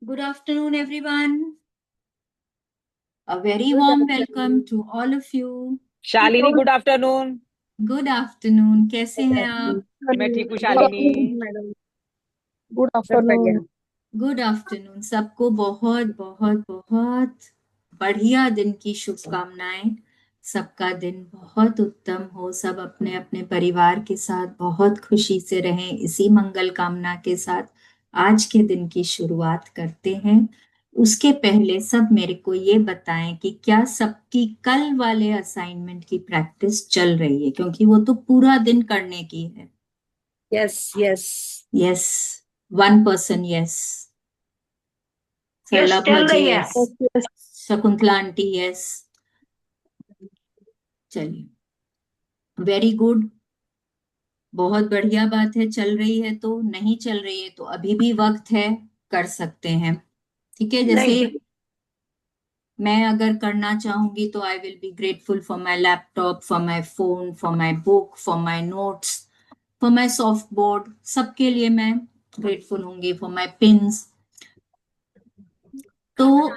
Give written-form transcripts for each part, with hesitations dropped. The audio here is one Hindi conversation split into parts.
Good afternoon, everyone. A very Good warm welcome afternoon. to all of you. Shalini good afternoon. Good afternoon. कैसे Good हैं आप? afternoon. मैं ठीक हूँ Good Shalini. afternoon, madam. Good सब बढ़िया। afternoon. Good afternoon. सबको बहुत बहुत बहुत बढ़िया दिन की शुभकामनाएं। सबका दिन बहुत उत्तम हो, सब अपने अपने परिवार के साथ बहुत खुशी से रहें, इसी मंगल कामना के साथ आज के दिन की शुरुआत करते हैं। उसके पहले सब मेरे को ये बताएं कि क्या सबकी कल वाले असाइनमेंट की प्रैक्टिस चल रही है, क्योंकि वो तो पूरा दिन करने की है। Yes, yes. Yes, one person yes. Sarla yes चल भाजी रही है। Yes, Yes, yes. Shakuntala aunty yes. चलिए, वेरी गुड, बहुत बढ़िया बात है। चल रही है तो, नहीं चल रही है तो अभी भी वक्त है, कर सकते हैं। ठीक है, जैसे नहीं मैं अगर करना चाहूंगी तो I will be grateful for my laptop, for my phone, for my book, for my notes, for my soft board, सबके लिए मैं ग्रेटफुल होंगी, फॉर माई पिन्स। तो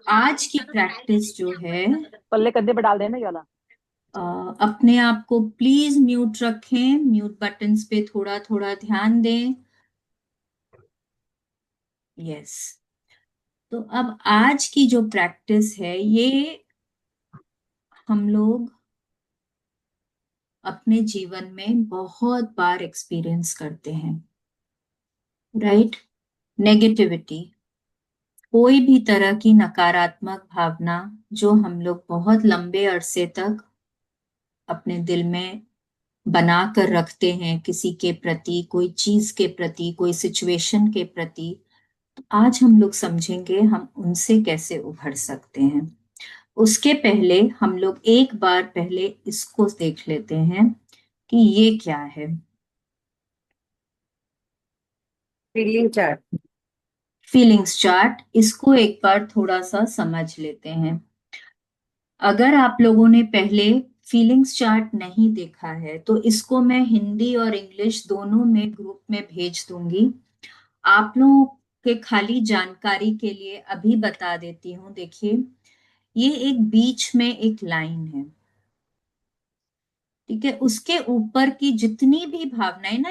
आज की प्रैक्टिस जो है, पल्ले कंधे पे डाल देना ये वाला। अपने आप को प्लीज म्यूट रखें, म्यूट बटन्स पे थोड़ा थोड़ा ध्यान दें। यस। तो अब आज की जो प्रैक्टिस है, ये हम लोग अपने जीवन में बहुत बार एक्सपीरियंस करते हैं, राइट? नेगेटिविटी, कोई भी तरह की नकारात्मक भावना जो हम लोग बहुत लंबे अरसे तक अपने दिल में बना कर रखते हैं, किसी के प्रति, कोई चीज के प्रति, कोई सिचुएशन के प्रति, आज हम लोग समझेंगे हम उनसे कैसे उभर सकते हैं। उसके पहले हम लोग एक बार पहले इसको देख लेते हैं कि ये क्या है। Feeling chart. फीलिंग्स चार्ट, इसको एक बार थोड़ा सा समझ लेते हैं। अगर आप लोगों ने पहले फीलिंग्स चार्ट नहीं देखा है तो इसको मैं हिंदी और इंग्लिश दोनों में ग्रुप में भेज दूंगी। आप लोगों के खाली जानकारी के लिए अभी बता देती हूँ। देखिए, ये एक बीच में एक लाइन है, ठीक है? उसके ऊपर की जितनी भी भावनाएं ना,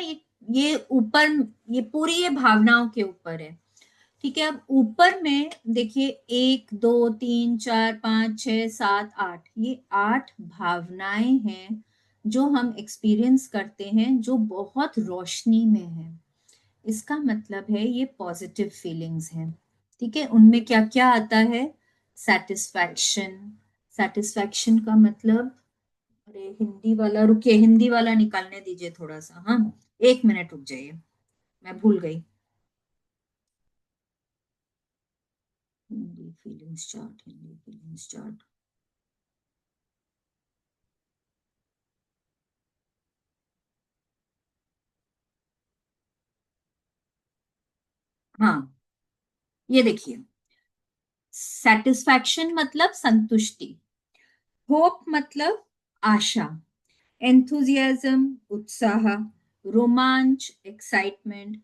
ये ऊपर, ये पूरी ये भावनाओं के ऊपर है, ठीक है? अब ऊपर में देखिए, 1 2 3 4 5 6 7 8, ये 8 भावनाएं हैं जो हम एक्सपीरियंस करते हैं, जो बहुत रोशनी में है। इसका मतलब है ये पॉजिटिव फीलिंग्स हैं, ठीक है? उनमें क्या क्या आता है? सेटिस्फैक्शन। सेटिस्फैक्शन का मतलब, अरे हिंदी वाला, रुकिए, हिंदी वाला निकालने दीजिए थोड़ा सा। हाँ, 1 मिनट रुक जाइए, मैं भूल गई। Hindi feelings chart, Hindi feelings chart. हाँ, ये देखिए, सेटिस्फैक्शन मतलब संतुष्टि, होप मतलब आशा, एंथुजियाज्म उत्साह, रोमांच एक्साइटमेंट,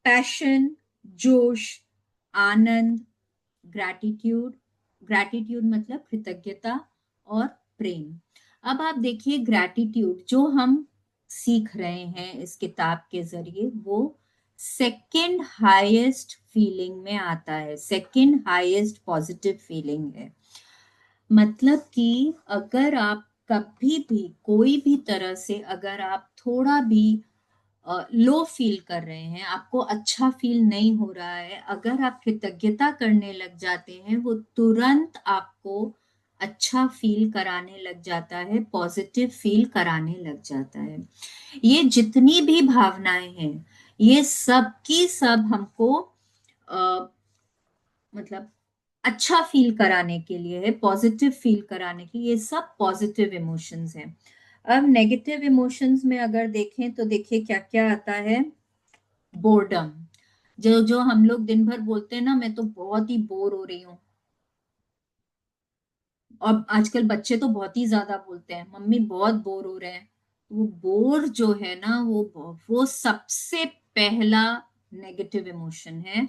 पैशन जोश, आनंद, ग्रैटिट्यूड, ग्रैटिट्यूड मतलब कृतज्ञता, और प्रेम। अब आप देखिए, ग्रैटिट्यूड जो हम सीख रहे हैं इस किताब के जरिए, वो सेकंड हाईएस्ट फीलिंग में आता है, सेकंड हाईएस्ट पॉजिटिव फीलिंग है। मतलब कि अगर आप कभी भी कोई भी तरह से, अगर आप थोड़ा भी लो फील कर रहे हैं, आपको अच्छा फील नहीं हो रहा है, अगर आप कृतज्ञता करने लग जाते हैं, वो तुरंत आपको अच्छा फील कराने लग जाता है, पॉजिटिव फील कराने लग जाता है। ये जितनी भी भावनाएं हैं, ये सब की सब हमको मतलब अच्छा फील कराने के लिए है, पॉजिटिव फील कराने के लिए। ये सब पॉजिटिव इमोशंस हैं। अब नेगेटिव इमोशंस में अगर देखें तो देखिए क्या क्या आता है। बोर्डम, जो जो हम लोग दिन भर बोलते हैं ना, मैं तो बहुत ही बोर हो रही हूँ। और आजकल बच्चे तो बहुत ही ज्यादा बोलते हैं, मम्मी बहुत बोर हो रहे हैं। वो बोर जो है ना, वो सबसे पहला नेगेटिव इमोशन है।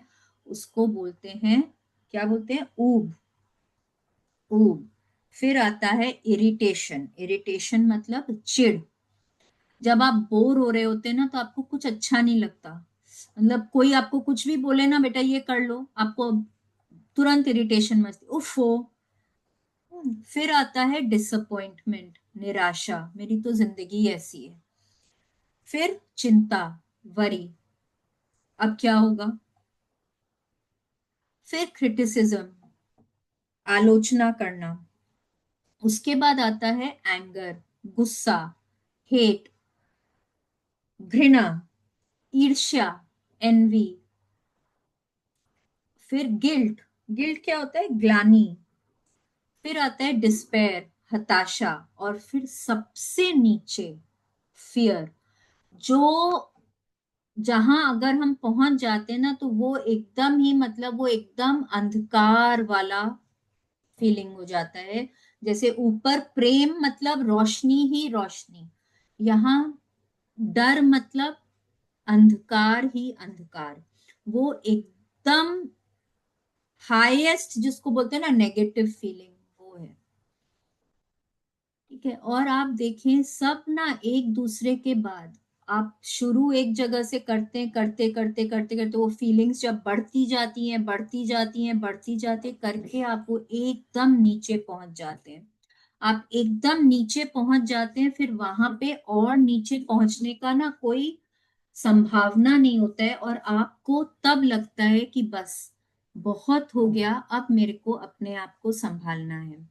उसको बोलते हैं, क्या बोलते हैं, ऊब, ऊब। फिर आता है इरिटेशन, इरिटेशन मतलब चिढ़। जब आप बोर हो रहे होते हैं ना तो आपको कुछ अच्छा नहीं लगता, मतलब कोई आपको कुछ भी बोले ना, बेटा ये कर लो, आपको तुरंत इरिटेशन मचती, उफ हो। फिर आता है डिसअपॉइंटमेंट, निराशा, मेरी तो जिंदगी ऐसी है। फिर चिंता, वरी, अब क्या होगा। फिर क्रिटिसिज्म, आलोचना करना। उसके बाद आता है एंगर, गुस्सा, हेट, घृणा, ईर्ष्या, एनवी। फिर गिल्ट, गिल्ट क्या होता है, ग्लानि। फिर आता है डिस्पेयर, हताशा। और फिर सबसे नीचे फियर, जो जहां अगर हम पहुंच जाते हैं ना तो वो एकदम ही, मतलब वो एकदम अंधकार वाला फीलिंग हो जाता है। जैसे ऊपर प्रेम मतलब रोशनी ही रोशनी, यहाँ डर मतलब अंधकार ही अंधकार। वो एकदम हाईएस्ट जिसको बोलते हैं ना नेगेटिव फीलिंग, वो है। ठीक है, और आप देखें सब ना एक दूसरे के बाद, आप शुरू एक जगह से करते करते करते करते करते वो फीलिंग्स जब बढ़ती जाती हैं बढ़ती जाती हैं बढ़ती जाती है करके आप वो एकदम नीचे पहुंच जाते हैं। आप एकदम नीचे पहुंच जाते हैं, फिर वहां पे और नीचे पहुंचने का ना कोई संभावना नहीं होता है, और आपको तब लगता है कि बस बहुत हो गया, अब मेरे को अपने आप को संभालना है।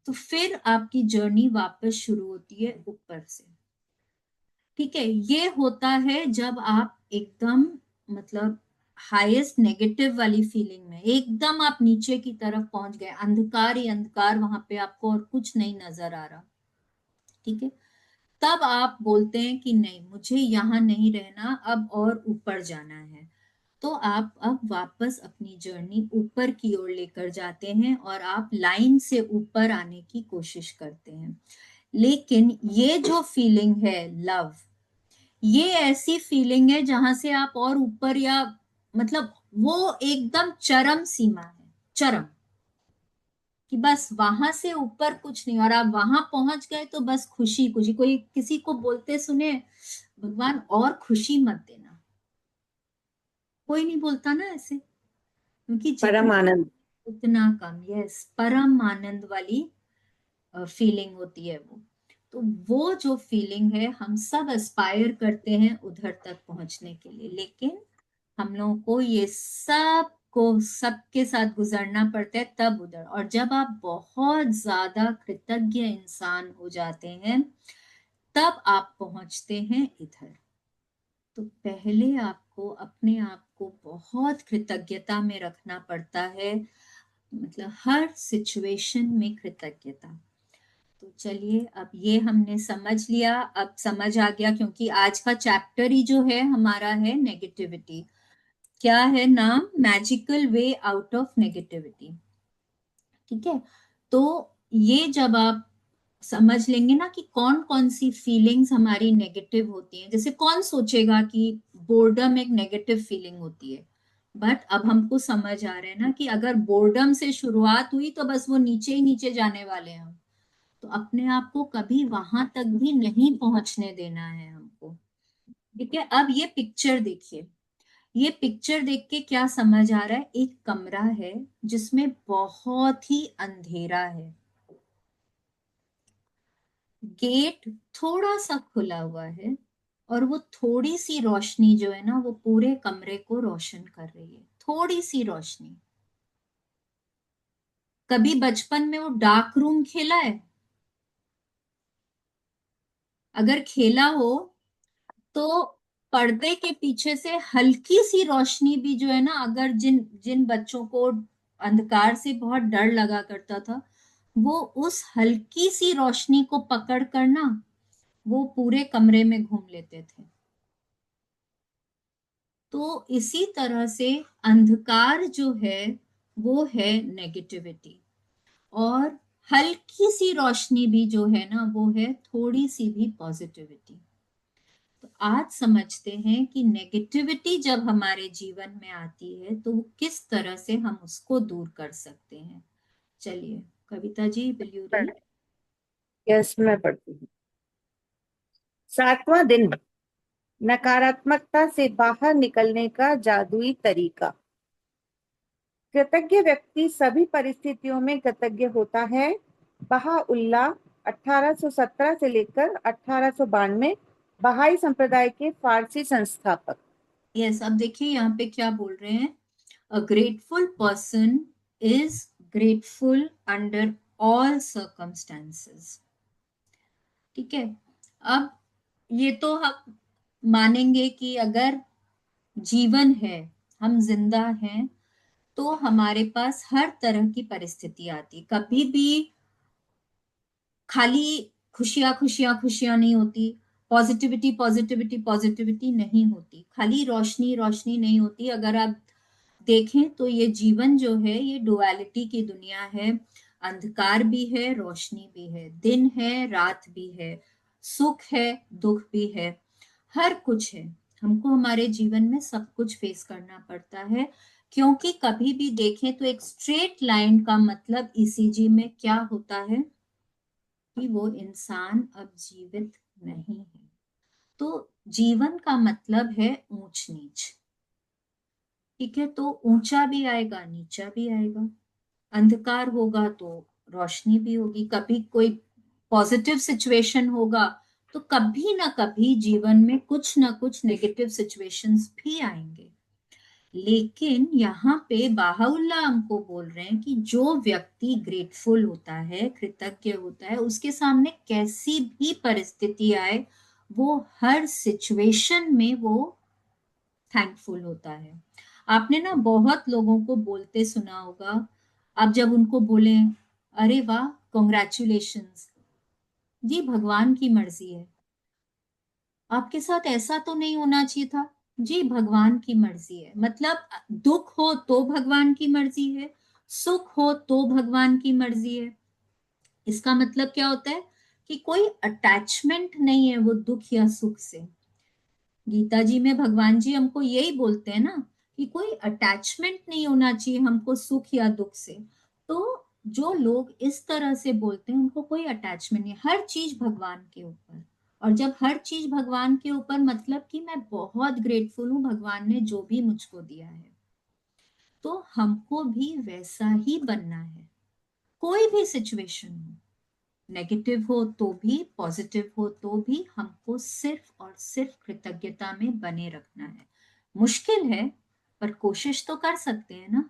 तो फिर आपकी जर्नी वापस शुरू होती है ऊपर से। ठीक है, ये होता है जब आप एकदम, मतलब हाईएस्ट नेगेटिव वाली फीलिंग में एकदम आप नीचे की तरफ पहुंच गए, अंधकार ही अंधकार, वहां पे आपको और कुछ नहीं नजर आ रहा। ठीक है, तब आप बोलते हैं कि नहीं, मुझे यहाँ नहीं रहना, अब और ऊपर जाना है। तो आप अब वापस अपनी जर्नी ऊपर की ओर लेकर जाते हैं और आप लाइन से ऊपर आने की कोशिश करते हैं। लेकिन ये जो फीलिंग है लव, ये ऐसी फीलिंग है जहां से आप और ऊपर, या मतलब वो एकदम चरम सीमा है, चरम, कि बस वहां से ऊपर कुछ नहीं, और आप वहां पहुंच गए तो बस खुशी खुशी। कोई किसी को बोलते सुने, भगवान और खुशी मत देना, कोई नहीं बोलता ना ऐसे, क्योंकि परम जितना आनंद। उतना कम। यस, परम आनंद वाली फीलिंग होती है वो। तो वो जो फीलिंग है, हम सब एस्पायर करते हैं उधर तक पहुंचने के लिए, लेकिन हम लोगों को ये सब को सबके साथ गुजरना पड़ता है तब उधर। और जब आप बहुत ज्यादा कृतज्ञ इंसान हो जाते हैं तब आप पहुंचते हैं इधर। तो पहले आपको अपने आप को बहुत कृतज्ञता में रखना पड़ता है, मतलब हर सिचुएशन में कृतज्ञता। तो चलिए, अब ये हमने समझ लिया, अब समझ आ गया, क्योंकि आज का चैप्टर ही जो है हमारा है नेगेटिविटी। क्या है नाम, magical way out of negativity. ठीक है, तो ये जब आप समझ लेंगे ना कि कौन कौन सी फीलिंग्स हमारी नेगेटिव होती हैं, जैसे कौन सोचेगा कि बोर्डम एक नेगेटिव फीलिंग होती है। बट अब हमको समझ आ रहा है ना कि अगर बोर्डम से शुरुआत हुई तो बस वो नीचे ही नीचे जाने वाले हैं हम। तो अपने आप को कभी वहां तक भी नहीं पहुंचने देना है हमको। ठीक है, अब ये पिक्चर देखिए, ये पिक्चर देख के क्या समझ आ रहा है, एक कमरा है जिसमें बहुत ही अंधेरा है, गेट थोड़ा सा खुला हुआ है, और वो थोड़ी सी रोशनी जो है ना वो पूरे कमरे को रोशन कर रही है, थोड़ी सी रोशनी। कभी बचपन में वो डार्क रूम खेला है? अगर खेला हो तो पर्दे के पीछे से हल्की सी रोशनी भी जो है ना, अगर जिन जिन बच्चों को अंधकार से बहुत डर लगा करता था, वो उस हल्की सी रोशनी को पकड़ कर ना वो पूरे कमरे में घूम लेते थे। तो इसी तरह से अंधकार जो है वो है नेगेटिविटी, और हल्की सी रोशनी भी जो है ना वो है थोड़ी सी भी पॉजिटिविटी। तो आज समझते हैं कि नेगेटिविटी जब हमारे जीवन में आती है तो वो किस तरह से हम उसको दूर कर सकते हैं। चलिए Kavita ji, will you read? Yes, मैं पढ़ती हूँ। 7वां दिन, नकारात्मकता से बाहर निकलने का जादुई तरीका। कृतज्ञ व्यक्ति सभी परिस्थितियों में कृतज्ञ होता है। बहाउल्लाह 1817 से लेकर 1892, बहाई संप्रदाय के फारसी संस्थापक। यस, अब देखिए यहाँ पे क्या बोल रहे हैं। अ grateful person is grateful under all circumstances. ठीक है, अब ये तो हम मानेंगे कि अगर जीवन है, हम जिंदा हैं, तो हमारे पास हर तरह की परिस्थिति आती है। कभी भी खाली खुशियां खुशियां खुशियां नहीं होती, पॉजिटिविटी पॉजिटिविटी पॉजिटिविटी नहीं होती, खाली रोशनी रोशनी नहीं होती। अगर आप देखें तो ये जीवन जो है ये डुअलिटी की दुनिया है। अंधकार भी है, रोशनी भी है, दिन है, रात भी है, सुख है, दुख भी है, हर कुछ है। हमको हमारे जीवन में सब कुछ फेस करना पड़ता है, क्योंकि कभी भी देखें तो एक स्ट्रेट लाइन का मतलब ईसीजी में क्या होता है कि वो इंसान अब जीवित नहीं है। तो जीवन का मतलब है ऊंच नीच। ठीक है, तो ऊंचा भी आएगा, नीचा भी आएगा, अंधकार होगा तो रोशनी भी होगी, कभी कोई पॉजिटिव सिचुएशन होगा तो कभी ना कभी जीवन में कुछ ना कुछ नेगेटिव सिचुएशंस भी आएंगे। लेकिन यहाँ पे बाहुल्ला हमको बोल रहे हैं कि जो व्यक्ति ग्रेटफुल होता है, कृतज्ञ होता है, उसके सामने कैसी भी परिस्थिति आए, वो हर सिचुएशन में वो थैंकफुल होता है। आपने ना बहुत लोगों को बोलते सुना होगा, आप जब उनको बोले अरे वाह कॉन्ग्रेचुलेशंस, जी भगवान की मर्जी है, आपके साथ ऐसा तो नहीं होना चाहिए था, जी भगवान की मर्जी है। मतलब दुख हो तो भगवान की मर्जी है, सुख हो तो भगवान की मर्जी है। इसका मतलब क्या होता है कि कोई अटैचमेंट नहीं है वो दुख या सुख से। गीता जी में भगवान जी हमको यही बोलते हैं ना कि कोई अटैचमेंट नहीं होना चाहिए हमको सुख या दुख से। तो जो लोग इस तरह से बोलते हैं उनको कोई अटैचमेंट नहीं, हर चीज भगवान के ऊपर। और जब हर चीज भगवान के ऊपर, मतलब कि मैं बहुत ग्रेटफुल हूँ भगवान ने जो भी मुझको दिया है, तो हमको भी वैसा ही बनना है। कोई भी सिचुएशन हो, नेगेटिव हो तो भी, पॉजिटिव हो तो भी, हमको सिर्फ और सिर्फ कृतज्ञता में बने रखना है। मुश्किल है पर कोशिश तो कर सकते हैं ना।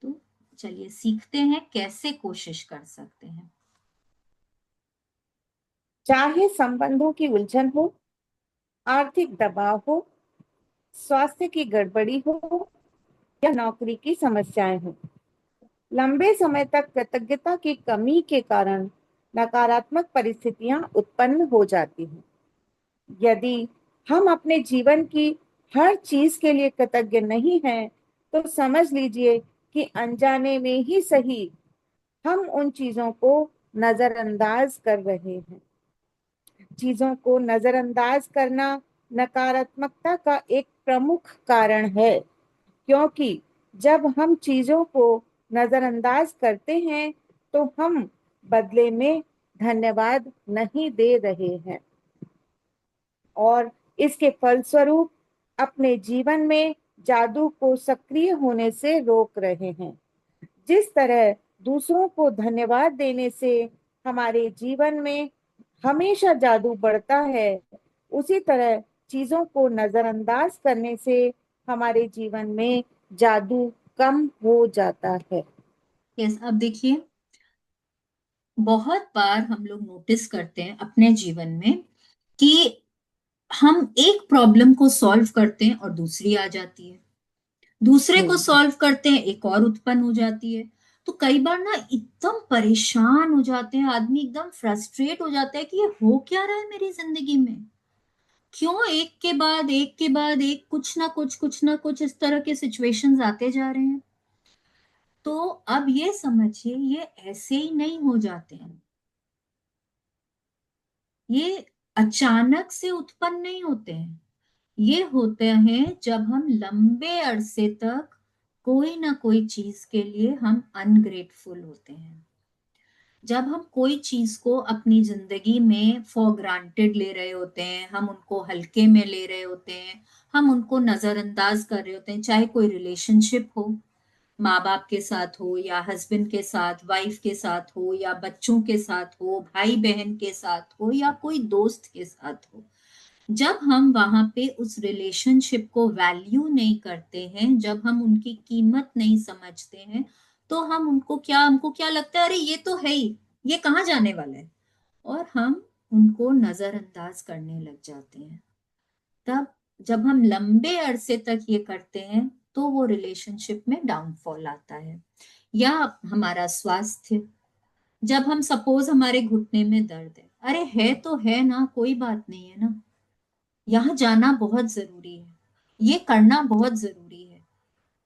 तो चलिए सीखते हैं कैसे कोशिश कर सकते हैं। चाहे संबंधों की उलझन हो, आर्थिक दबाव हो, स्वास्थ्य की गड़बड़ी हो या नौकरी की समस्याएं हो, लंबे समय तक कृतज्ञता की कमी के कारण नकारात्मक परिस्थितियां उत्पन्न हो जाती हैं। यदि हम अपने जीवन की हर चीज के लिए कृतज्ञ नहीं हैं, तो समझ लीजिए कि अनजाने में ही सही हम उन चीजों को नजरअंदाज कर रहे हैं। चीजों को नजरअंदाज करना नकारात्मकता का एक प्रमुख कारण है, क्योंकि जब हम चीजों को नजरअंदाज करते हैं तो हम बदले में धन्यवाद नहीं दे रहे हैं और इसके फलस्वरूप अपने जीवन में जादू को सक्रिय होने से रोक रहे हैं। जिस तरह दूसरों को धन्यवाद देने से हमारे जीवन में हमेशा जादू बढ़ता है, उसी तरह चीजों को नजरअंदाज करने से हमारे जीवन में जादू कम हो जाता है। यस, अब देखिए बहुत बार हम लोग नोटिस करते हैं अपने जीवन में कि हम एक प्रॉब्लम को सॉल्व करते हैं और दूसरी आ जाती है, दूसरे को सॉल्व करते हैं एक और उत्पन्न हो जाती है। तो कई बार ना एकदम परेशान हो जाते हैं आदमी, एकदम फ्रस्ट्रेट हो जाता है कि ये हो क्या रहा है मेरी जिंदगी में, क्यों एक के बाद एक के बाद एक कुछ ना कुछ इस तरह के सिचुएशंस आते जा रहे हैं। तो अब ये समझिए ये ऐसे ही नहीं हो जाते हैं, ये अचानक से उत्पन्न नहीं होते हैं। ये होते हैं जब हम लंबे अरसे तक कोई ना कोई चीज के लिए हम अनग्रेटफुल होते हैं। जब हम कोई चीज को अपनी जिंदगी में फॉर ग्रांटेड ले रहे होते हैं, हम उनको हल्के में ले रहे होते हैं, हम उनको नजरअंदाज कर रहे होते हैं, चाहे कोई रिलेशनशिप हो, माँ बाप के साथ हो या हस्बैंड के साथ, वाइफ के साथ हो या बच्चों के साथ हो, भाई बहन के साथ हो या कोई दोस्त के साथ हो। जब हम वहां पे उस रिलेशनशिप को वैल्यू नहीं करते हैं, जब हम उनकी कीमत नहीं समझते हैं, तो हमको क्या लगता है, अरे ये तो है ही, ये कहाँ जाने वाला है, और हम उनको नजरअंदाज करने लग जाते हैं। तब जब हम लंबे अरसे तक ये करते हैं तो वो रिलेशनशिप में डाउनफॉल आता है। या हमारा स्वास्थ्य, जब हम सपोज हमारे घुटने में दर्द है, अरे है तो है ना, कोई बात नहीं है ना, यहाँ जाना बहुत जरूरी है, ये करना बहुत जरूरी है।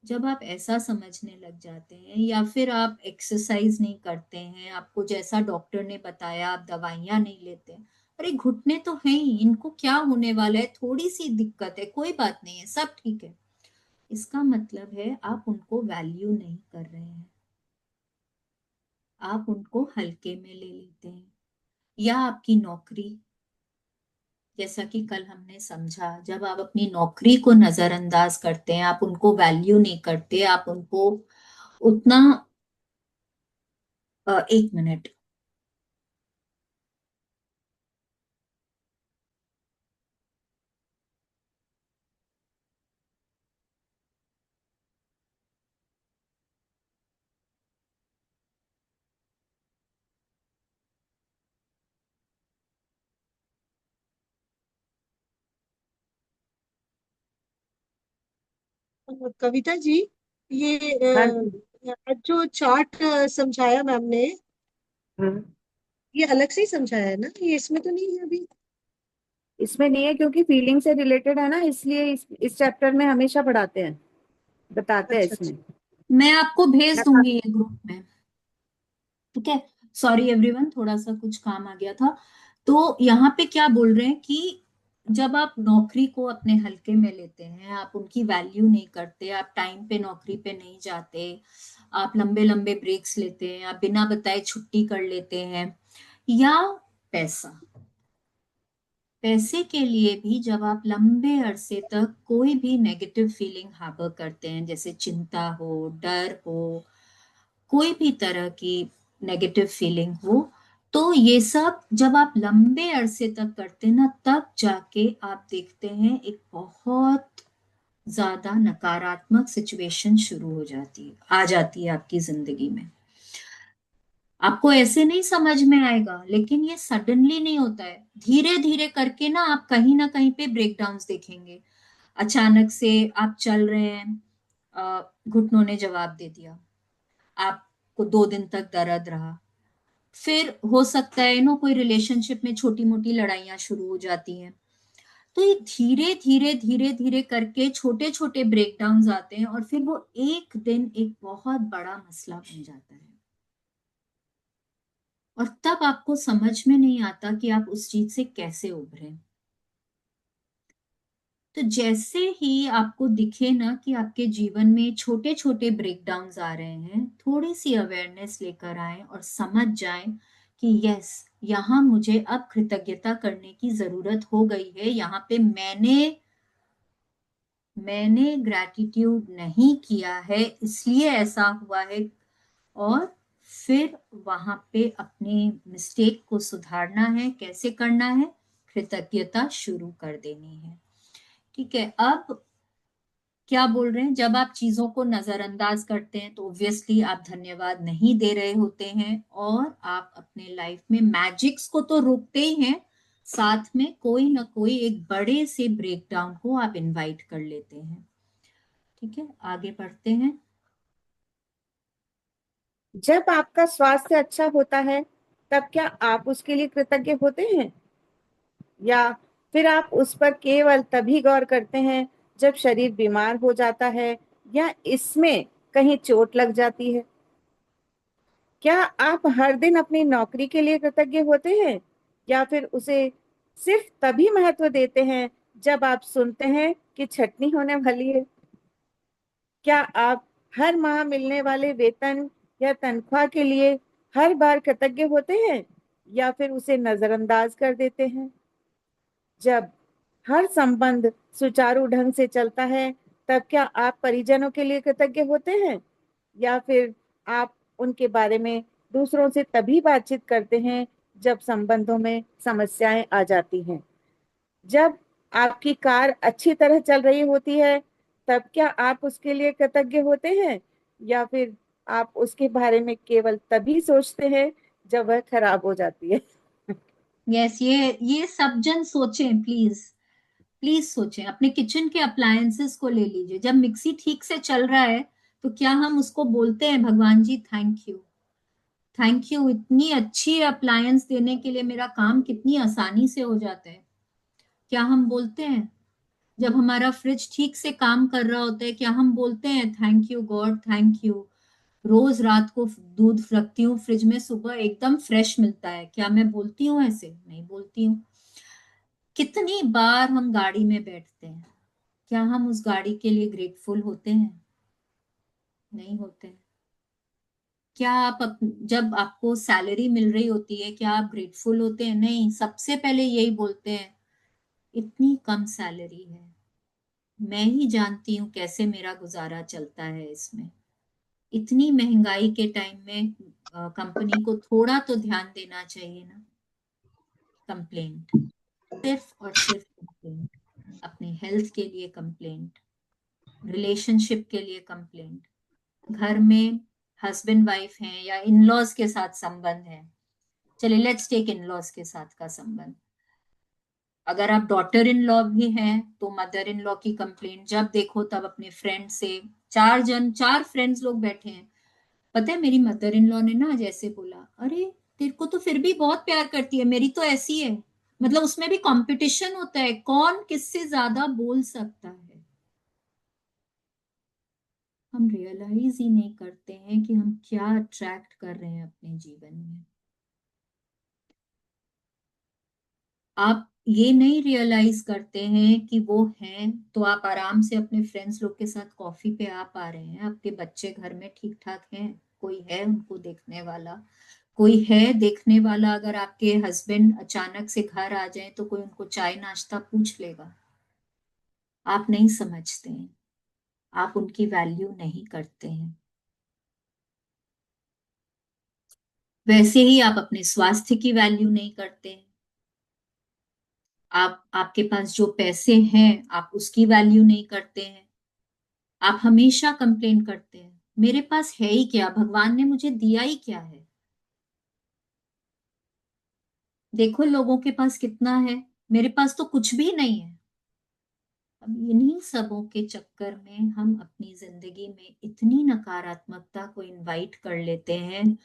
जब आप ऐसा समझने लग जाते हैं या फिर आप एक्सरसाइज नहीं करते हैं, आपको जैसा डॉक्टर ने बताया आप दवाइयां नहीं लेते, अरे घुटने तो है ही, इनको क्या होने वाला है, थोड़ी सी दिक्कत है, कोई बात नहीं है, सब ठीक है, इसका मतलब है आप उनको वैल्यू नहीं कर रहे हैं, आप उनको हल्के में ले लेते हैं। या आपकी नौकरी, जैसा कि कल हमने समझा, जब आप अपनी नौकरी को नजरअंदाज करते हैं, आप उनको वैल्यू नहीं करते, आप उनको उतना 1 मिनट। कविता जी, ये हाँ जी। आज जो चार्ट समझाया मैम ने, हम्म। ये अलग से ही समझाया है ना, ये इसमें तो नहीं है अभी? इसमें नहीं है क्योंकि फीलिंग से रिलेटेड है ना, इसलिए इस चैप्टर में हमेशा पढ़ाते हैं, बताते हैं अच्छा इसमें। अच्छा। मैं आपको भेज दूंगी ये ग्रुप में, ठीक है। सॉरी एवरीवन, थोड़ा सा कुछ काम आ गया था। तो यहाँ पे क्या बोल रहे हैं कि जब आप नौकरी को अपने हल्के में लेते हैं, आप उनकी वैल्यू नहीं करते, आप टाइम पे नौकरी पे नहीं जाते, आप लंबे लंबे ब्रेक्स लेते हैं, आप बिना बताए छुट्टी कर लेते हैं, या पैसा, पैसे के लिए भी जब आप लंबे अरसे तक कोई भी नेगेटिव फीलिंग हार्बर करते हैं, जैसे चिंता हो, डर हो, कोई भी तरह की नेगेटिव फीलिंग हो, तो ये सब जब आप लंबे अरसे तक करते हैं ना, तब जाके आप देखते हैं एक बहुत ज्यादा नकारात्मक सिचुएशन शुरू हो जाती है, आ जाती है आपकी जिंदगी में। आपको ऐसे नहीं समझ में आएगा, लेकिन ये सडनली नहीं होता है, धीरे धीरे करके ना कहीं पे ब्रेकडाउन्स देखेंगे। अचानक से आप चल रहे हैं, घुटनों ने जवाब दे दिया, आपको 2 दिन तक दर्द रहा, फिर हो सकता है नो कोई रिलेशनशिप में छोटी मोटी लड़ाइयां शुरू हो जाती हैं। तो ये धीरे धीरे धीरे धीरे करके छोटे छोटे ब्रेकडाउन्स आते हैं और फिर वो एक दिन एक बहुत बड़ा मसला बन जाता है, और तब आपको समझ में नहीं आता कि आप उस चीज से कैसे उभरे। तो जैसे ही आपको दिखे ना कि आपके जीवन में छोटे छोटे ब्रेकडाउन्स आ रहे हैं, थोड़ी सी अवेयरनेस लेकर आए और समझ जाएं कि यस, यहाँ मुझे अब कृतज्ञता करने की जरूरत हो गई है, यहाँ पे मैंने ग्रैटिट्यूड नहीं किया है, इसलिए ऐसा हुआ है। और फिर वहां पे अपने मिस्टेक को सुधारना है, कैसे करना है, कृतज्ञता शुरू कर देनी है, ठीक है। अब क्या बोल रहे हैं, जब आप चीजों को नजरअंदाज करते हैं तो ऑब्वियसली आप धन्यवाद नहीं दे रहे होते हैं, और आप अपने लाइफ में मैजिक्स को तो रोकते ही हैं, साथ में कोई ना कोई एक बड़े से ब्रेकडाउन को आप इनवाइट कर लेते हैं, ठीक है। आगे बढ़ते हैं। जब आपका स्वास्थ्य अच्छा होता है तब क्या आप उसके लिए कृतज्ञ होते हैं, या फिर आप उस पर केवल तभी गौर करते हैं जब शरीर बीमार हो जाता है या इसमें कहीं चोट लग जाती है? क्या आप हर दिन अपनी नौकरी के लिए कृतज्ञ होते हैं या फिर उसे सिर्फ तभी महत्व देते हैं जब आप सुनते हैं कि छटनी होने वाली है। क्या आप हर माह मिलने वाले वेतन या तनख्वाह के लिए हर बार कृतज्ञ होते हैं या फिर उसे नजरअंदाज कर देते हैं? जब हर संबंध सुचारू ढंग से चलता है, तब क्या आप परिजनों के लिए कृतज्ञ होते हैं या फिर आप उनके बारे में दूसरों से तभी बातचीत करते हैं जब संबंधों में समस्याएं आ जाती हैं? जब आपकी कार अच्छी तरह चल रही होती है, तब क्या आप उसके लिए कृतज्ञ होते हैं या फिर आप उसके बारे में केवल तभी सोचते हैं जब वह खराब हो जाती है? यस, ये सब जन सोचें प्लीज। प्लीज सोचें, अपने किचन के अप्लायंसेस को ले लीजिए। जब मिक्सी ठीक से चल रहा है तो क्या हम उसको बोलते हैं भगवान जी थैंक यू, थैंक यू, इतनी अच्छी अप्लायंस देने के लिए मेरा काम कितनी आसानी से हो जाता है? क्या हम बोलते हैं? जब हमारा फ्रिज ठीक से काम कर रहा होता है, क्या हम बोलते हैं thank you God, thank you, रोज रात को दूध रखती हूँ फ्रिज में, सुबह एकदम फ्रेश मिलता है? क्या मैं बोलती हूँ ऐसे? नहीं बोलती हूँ। कितनी बार हम गाड़ी में बैठते हैं, क्या हम उस गाड़ी के लिए ग्रेटफुल होते हैं? नहीं होते हैं। क्या आप जब आपको सैलरी मिल रही होती है, क्या आप ग्रेटफुल होते हैं? नहीं, सबसे पहले यही बोलते हैं इतनी कम सैलरी है, मैं ही जानती हूँ कैसे मेरा गुजारा चलता है इसमें। इतनी महंगाई के टाइम में कंपनी को थोड़ा तो ध्यान देना चाहिए ना। कंप्लेंट, सिर्फ और सिर्फ कंप्लेंट। अपने हेल्थ के लिए कंप्लेंट, रिलेशनशिप के लिए कंप्लेंट, घर में हस्बैंड वाइफ हैं या इन लॉज के साथ संबंध है। चलिए लेट्स टेक इन लॉज के साथ का संबंध। अगर आप डॉटर इन लॉ भी हैं तो मदर इन लॉ की कंप्लेंट, जब देखो तब अपने फ्रेंड से, चार फ्रेंड्स लोग बैठे हैं, पता है मेरी मदर इन लॉ ने ना जैसे बोला, अरे तेरे को तो फिर भी बहुत प्यार करती है, मेरी तो ऐसी है। मतलब उसमें भी कंपटीशन होता है, कौन किससे ज्यादा बोल सकता है। हम रियलाइज ही नहीं करते हैं कि हम क्या अट्रैक्ट कर रहे हैं अपने जीवन में। आप ये नहीं रियलाइज करते हैं कि वो हैं, तो आप आराम से अपने फ्रेंड्स लोग के साथ कॉफी पे आ पा रहे हैं, आपके बच्चे घर में ठीक ठाक हैं, कोई है उनको देखने वाला, कोई है देखने वाला। अगर आपके हस्बैंड अचानक से घर आ जाए तो कोई उनको चाय नाश्ता पूछ लेगा। आप नहीं समझते हैं, आप उनकी वैल्यू नहीं करते हैं। वैसे ही आप अपने स्वास्थ्य की वैल्यू नहीं करते हैं। आप, आपके पास जो पैसे हैं आप उसकी वैल्यू नहीं करते हैं। आप हमेशा कंप्लेन करते हैं मेरे पास है ही क्या, भगवान ने मुझे दिया ही क्या है। देखो लोगों के पास कितना है, मेरे पास तो कुछ भी नहीं है। अब इन्हीं सबों के चक्कर में हम अपनी जिंदगी में इतनी नकारात्मकता को इनवाइट कर लेते हैं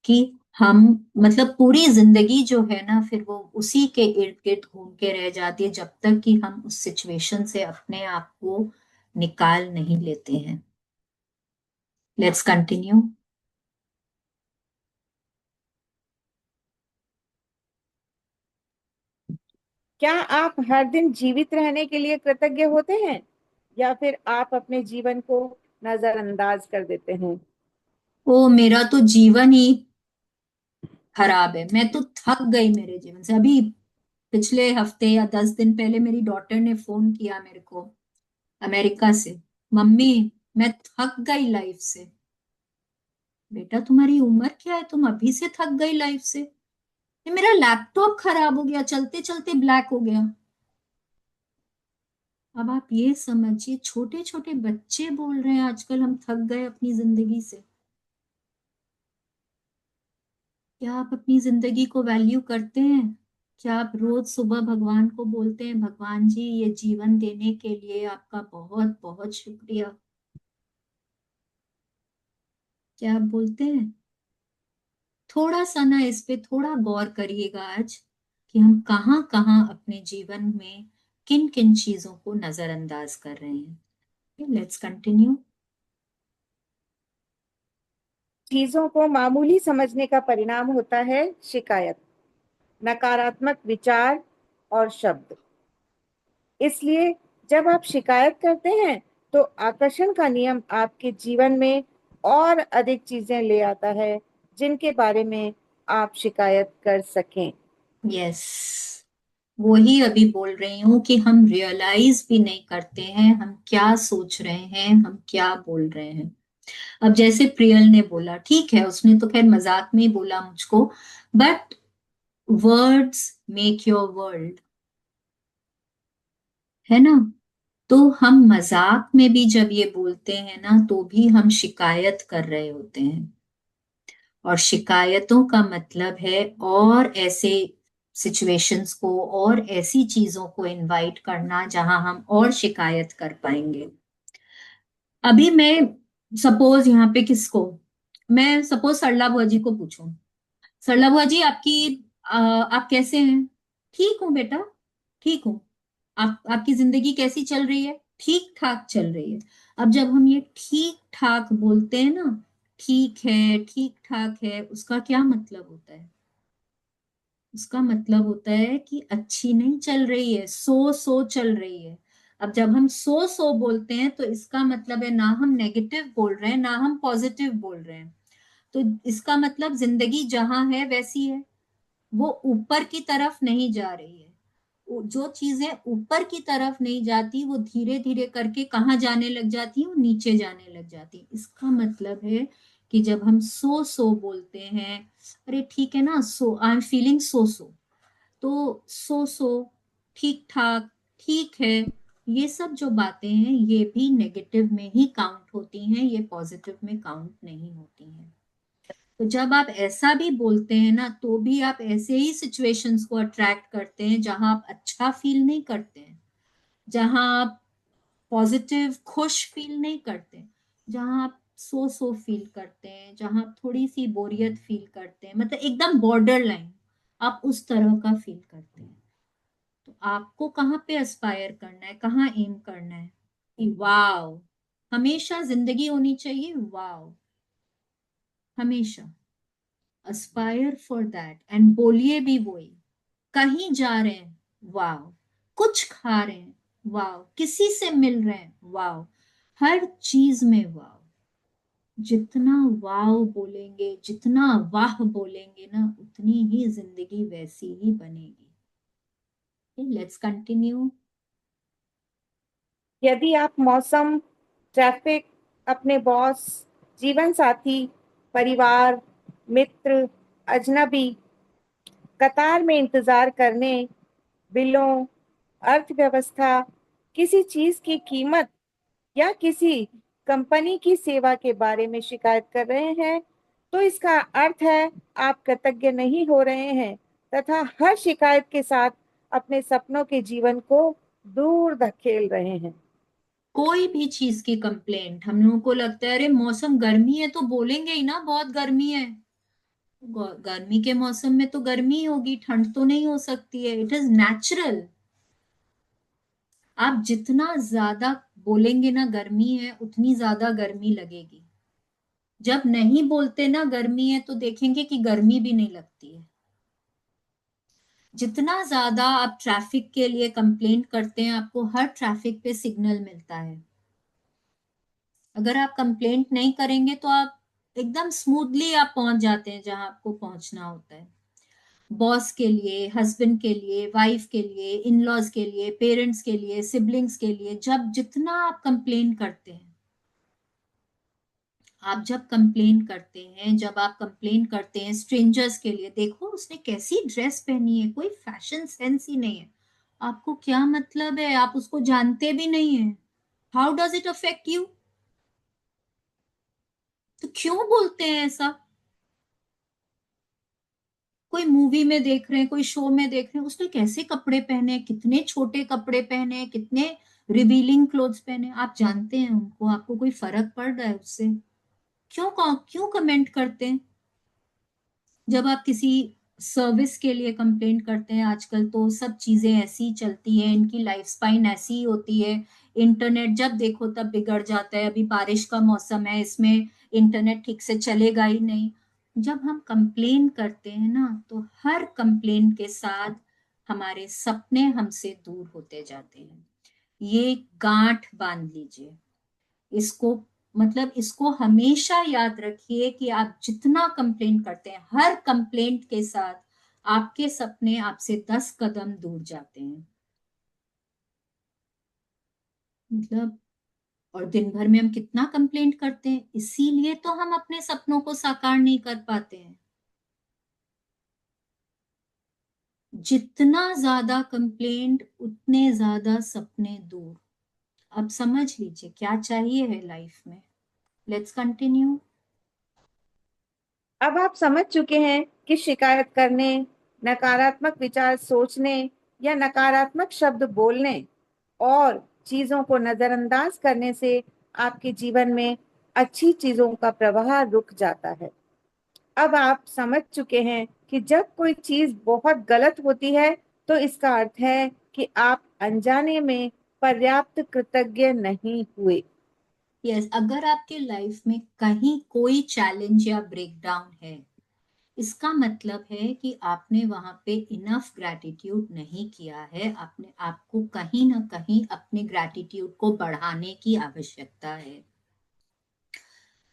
कि हम, मतलब पूरी जिंदगी जो है ना फिर वो उसी के इर्द गिर्द घूम के रह जाती है, जब तक कि हम उस सिचुएशन से अपने आप को निकाल नहीं लेते हैं। Let's continue. क्या आप हर दिन जीवित रहने के लिए कृतज्ञ होते हैं या फिर आप अपने जीवन को नजरअंदाज कर देते हैं? ओ मेरा तो जीवन ही खराब है, मैं तो थक गई मेरे जीवन से। अभी पिछले हफ्ते या 10 दिन पहले मेरी डॉटर ने फोन किया मेरे को अमेरिका से, मम्मी मैं थक गई लाइफ से। बेटा तुम्हारी उम्र क्या है, तुम अभी से थक गई लाइफ से? ये मेरा लैपटॉप खराब हो गया, चलते चलते ब्लैक हो गया। अब आप ये समझिए, छोटे छोटे बच्चे बोल रहे हैं आजकल हम थक गए अपनी जिंदगी से। क्या आप अपनी जिंदगी को वैल्यू करते हैं? क्या आप रोज सुबह भगवान को बोलते हैं भगवान जी ये जीवन देने के लिए आपका बहुत बहुत शुक्रिया? क्या आप बोलते हैं? थोड़ा सा ना इस पे थोड़ा गौर करिएगा आज, कि हम कहाँ कहाँ अपने जीवन में किन किन चीजों को नजरअंदाज कर रहे हैं। Let's continue. चीजों को मामूली समझने का परिणाम होता है शिकायत, नकारात्मक विचार और शब्द। इसलिए जब आप शिकायत करते हैं तो आकर्षण का नियम आपके जीवन में और अधिक चीजें ले आता है जिनके बारे में आप शिकायत कर सकें। यस, वही अभी बोल रही हूँ कि हम रियलाइज भी नहीं करते हैं हम क्या सोच रहे हैं, हम क्या बोल रहे हैं। अब जैसे प्रियल ने बोला, ठीक है, उसने तो खैर मजाक में ही बोला मुझको, but words make your world, है ना। तो हम मजाक में भी जब ये बोलते हैं ना, तो भी हम शिकायत कर रहे होते हैं। और शिकायतों का मतलब है और ऐसे सिचुएशंस को और ऐसी चीजों को इनवाइट करना जहां हम और शिकायत कर पाएंगे। अभी मैं सपोज यहाँ पे किसको, मैं सपोज सरला बुआ जी को पूछूं, सरला बुआ जी आप कैसे हैं? ठीक हूँ बेटा, ठीक हूँ। आपकी जिंदगी कैसी चल रही है? ठीक ठाक चल रही है। अब जब हम ये ठीक ठाक बोलते हैं ना, ठीक है, ठीक ठाक है, उसका क्या मतलब होता है? उसका मतलब होता है कि अच्छी नहीं चल रही है, सो चल रही है। अब जब हम सो बोलते हैं तो इसका मतलब है ना हम नेगेटिव बोल रहे हैं ना हम पॉजिटिव बोल रहे हैं। तो इसका मतलब जिंदगी जहां है वैसी है, वो ऊपर की तरफ नहीं जा रही है। जो चीजें ऊपर की तरफ नहीं जाती वो धीरे धीरे करके कहाँ जाने लग जाती है, वो नीचे जाने लग जाती है। इसका मतलब है कि जब हम सो बोलते हैं, अरे ठीक है ना, सो आई एम फीलिंग सो, तो सो ठीक ठाक, ठीक है, ये सब जो बातें हैं ये भी नेगेटिव में ही काउंट होती हैं, ये पॉजिटिव में काउंट नहीं होती हैं। तो जब आप ऐसा भी बोलते हैं ना, तो भी आप ऐसे ही सिचुएशंस को अट्रैक्ट करते हैं जहां आप अच्छा फील नहीं करते हैं, जहां आप पॉजिटिव खुश फील नहीं करते, जहां आप सो फील करते हैं, जहां आप थोड़ी सी बोरियत फील करते हैं, मतलब एकदम बॉर्डर लाइन आप उस तरह का फील करते हैं। तो आपको कहाँ पे एस्पायर करना है, कहाँ एम करना है कि वाव, हमेशा जिंदगी होनी चाहिए वाव, हमेशा एस्पायर फॉर दैट। एंड बोलिए भी वही, कहीं जा रहे हैं वाव, कुछ खा रहे हैं वाव, किसी से मिल रहे हैं वाव, हर चीज में वाव। जितना वाव बोलेंगे, जितना वाह बोलेंगे ना, उतनी ही जिंदगी वैसी ही बनेगी। Let's continue. यदि आप मौसम, ट्रैफिक, अपने बॉस, जीवन साथी, परिवार, मित्र, अजनबी, कतार में इंतजार करने, बिलों, अर्थव्यवस्था, किसी चीज की कीमत या किसी कंपनी की सेवा के बारे में शिकायत कर रहे हैं तो इसका अर्थ है आप कृतज्ञ नहीं हो रहे हैं तथा हर शिकायत के साथ अपने सपनों के जीवन को दूर धकेल रहे हैं। कोई भी चीज की कंप्लेंट, हम लोगों को लगता है अरे मौसम गर्मी है तो बोलेंगे ही ना बहुत गर्मी है। गर्मी के मौसम में तो गर्मी ही होगी, ठंड तो नहीं हो सकती है, इट इज नेचुरल। आप जितना ज्यादा बोलेंगे ना गर्मी है, उतनी ज्यादा गर्मी लगेगी। जब नहीं बोलते ना गर्मी है, तो देखेंगे कि गर्मी भी नहीं लगती है। जितना ज्यादा आप ट्रैफिक के लिए कंप्लेंट करते हैं, आपको हर ट्रैफिक पे सिग्नल मिलता है। अगर आप कंप्लेंट नहीं करेंगे तो आप एकदम स्मूथली आप पहुंच जाते हैं जहां आपको पहुंचना होता है। बॉस के लिए, हस्बैंड के लिए, वाइफ के लिए, इन लॉज के लिए, पेरेंट्स के लिए, सिबलिंग्स के लिए, जब जितना आप कंप्लेन करते हैं, आप जब कंप्लेन करते हैं, जब आप कंप्लेन करते हैं स्ट्रेंजर्स के लिए, देखो उसने कैसी ड्रेस पहनी है, कोई फैशन सेंस ही नहीं है। आपको क्या मतलब है, आप उसको जानते भी नहीं है। How does it affect you? तो क्यों बोलते हैं ऐसा? कोई मूवी में देख रहे हैं, कोई शो में देख रहे हैं, उसने कैसे कपड़े पहने, कितने छोटे कपड़े पहने, कितने रिवीलिंग क्लोथ्स पहने, आप जानते हैं उनको, आपको कोई फर्क पड़ रहा है उससे? क्यों क्यों कमेंट करते हैं? जब आप किसी सर्विस के लिए कंप्लेंट करते हैं, आजकल तो सब चीजें ऐसी चलती हैं, इनकी लाइफ स्पाइन ऐसी ही होती है। इंटरनेट जब देखो तब बिगड़ जाता है, अभी बारिश का मौसम है, इसमें इंटरनेट ठीक से चलेगा ही नहीं। जब हम कंप्लेन करते हैं ना, तो हर कंप्लेन के साथ हमारे सपने हमसे दूर होते जाते हैं। ये गांठ बांध लीजिए इसको, मतलब इसको हमेशा याद रखिए कि आप जितना कंप्लेंट करते हैं, हर कंप्लेंट के साथ आपके सपने आपसे 10 कदम दूर जाते हैं। मतलब, और दिन भर में हम कितना कंप्लेंट करते हैं, इसीलिए तो हम अपने सपनों को साकार नहीं कर पाते हैं। जितना ज्यादा कंप्लेंट उतने ज्यादा सपने दूर। अब समझ लीजिए क्या चाहिए है लाइफ में। Let's continue. अब आप समझ चुके हैं कि शिकायत करने, नकारात्मक विचार सोचने या नकारात्मक शब्द बोलने और चीजों को नजरअंदाज करने से आपके जीवन में अच्छी चीजों का प्रवाह रुक जाता है। अब आप समझ चुके हैं कि जब कोई चीज बहुत गलत होती है तो इसका अर्थ है कि आप अनजाने में पर्याप्त कृतज्ञ नहीं हुए। यस, अगर आपके लाइफ में कहीं कोई चैलेंज या ब्रेकडाउन है, इसका मतलब है कि आपने वहां पे इनफ ग्रैटिट्यूड नहीं किया है। आपने, आपको कहीं ना कहीं अपने ग्रैटिट्यूड को बढ़ाने की आवश्यकता है।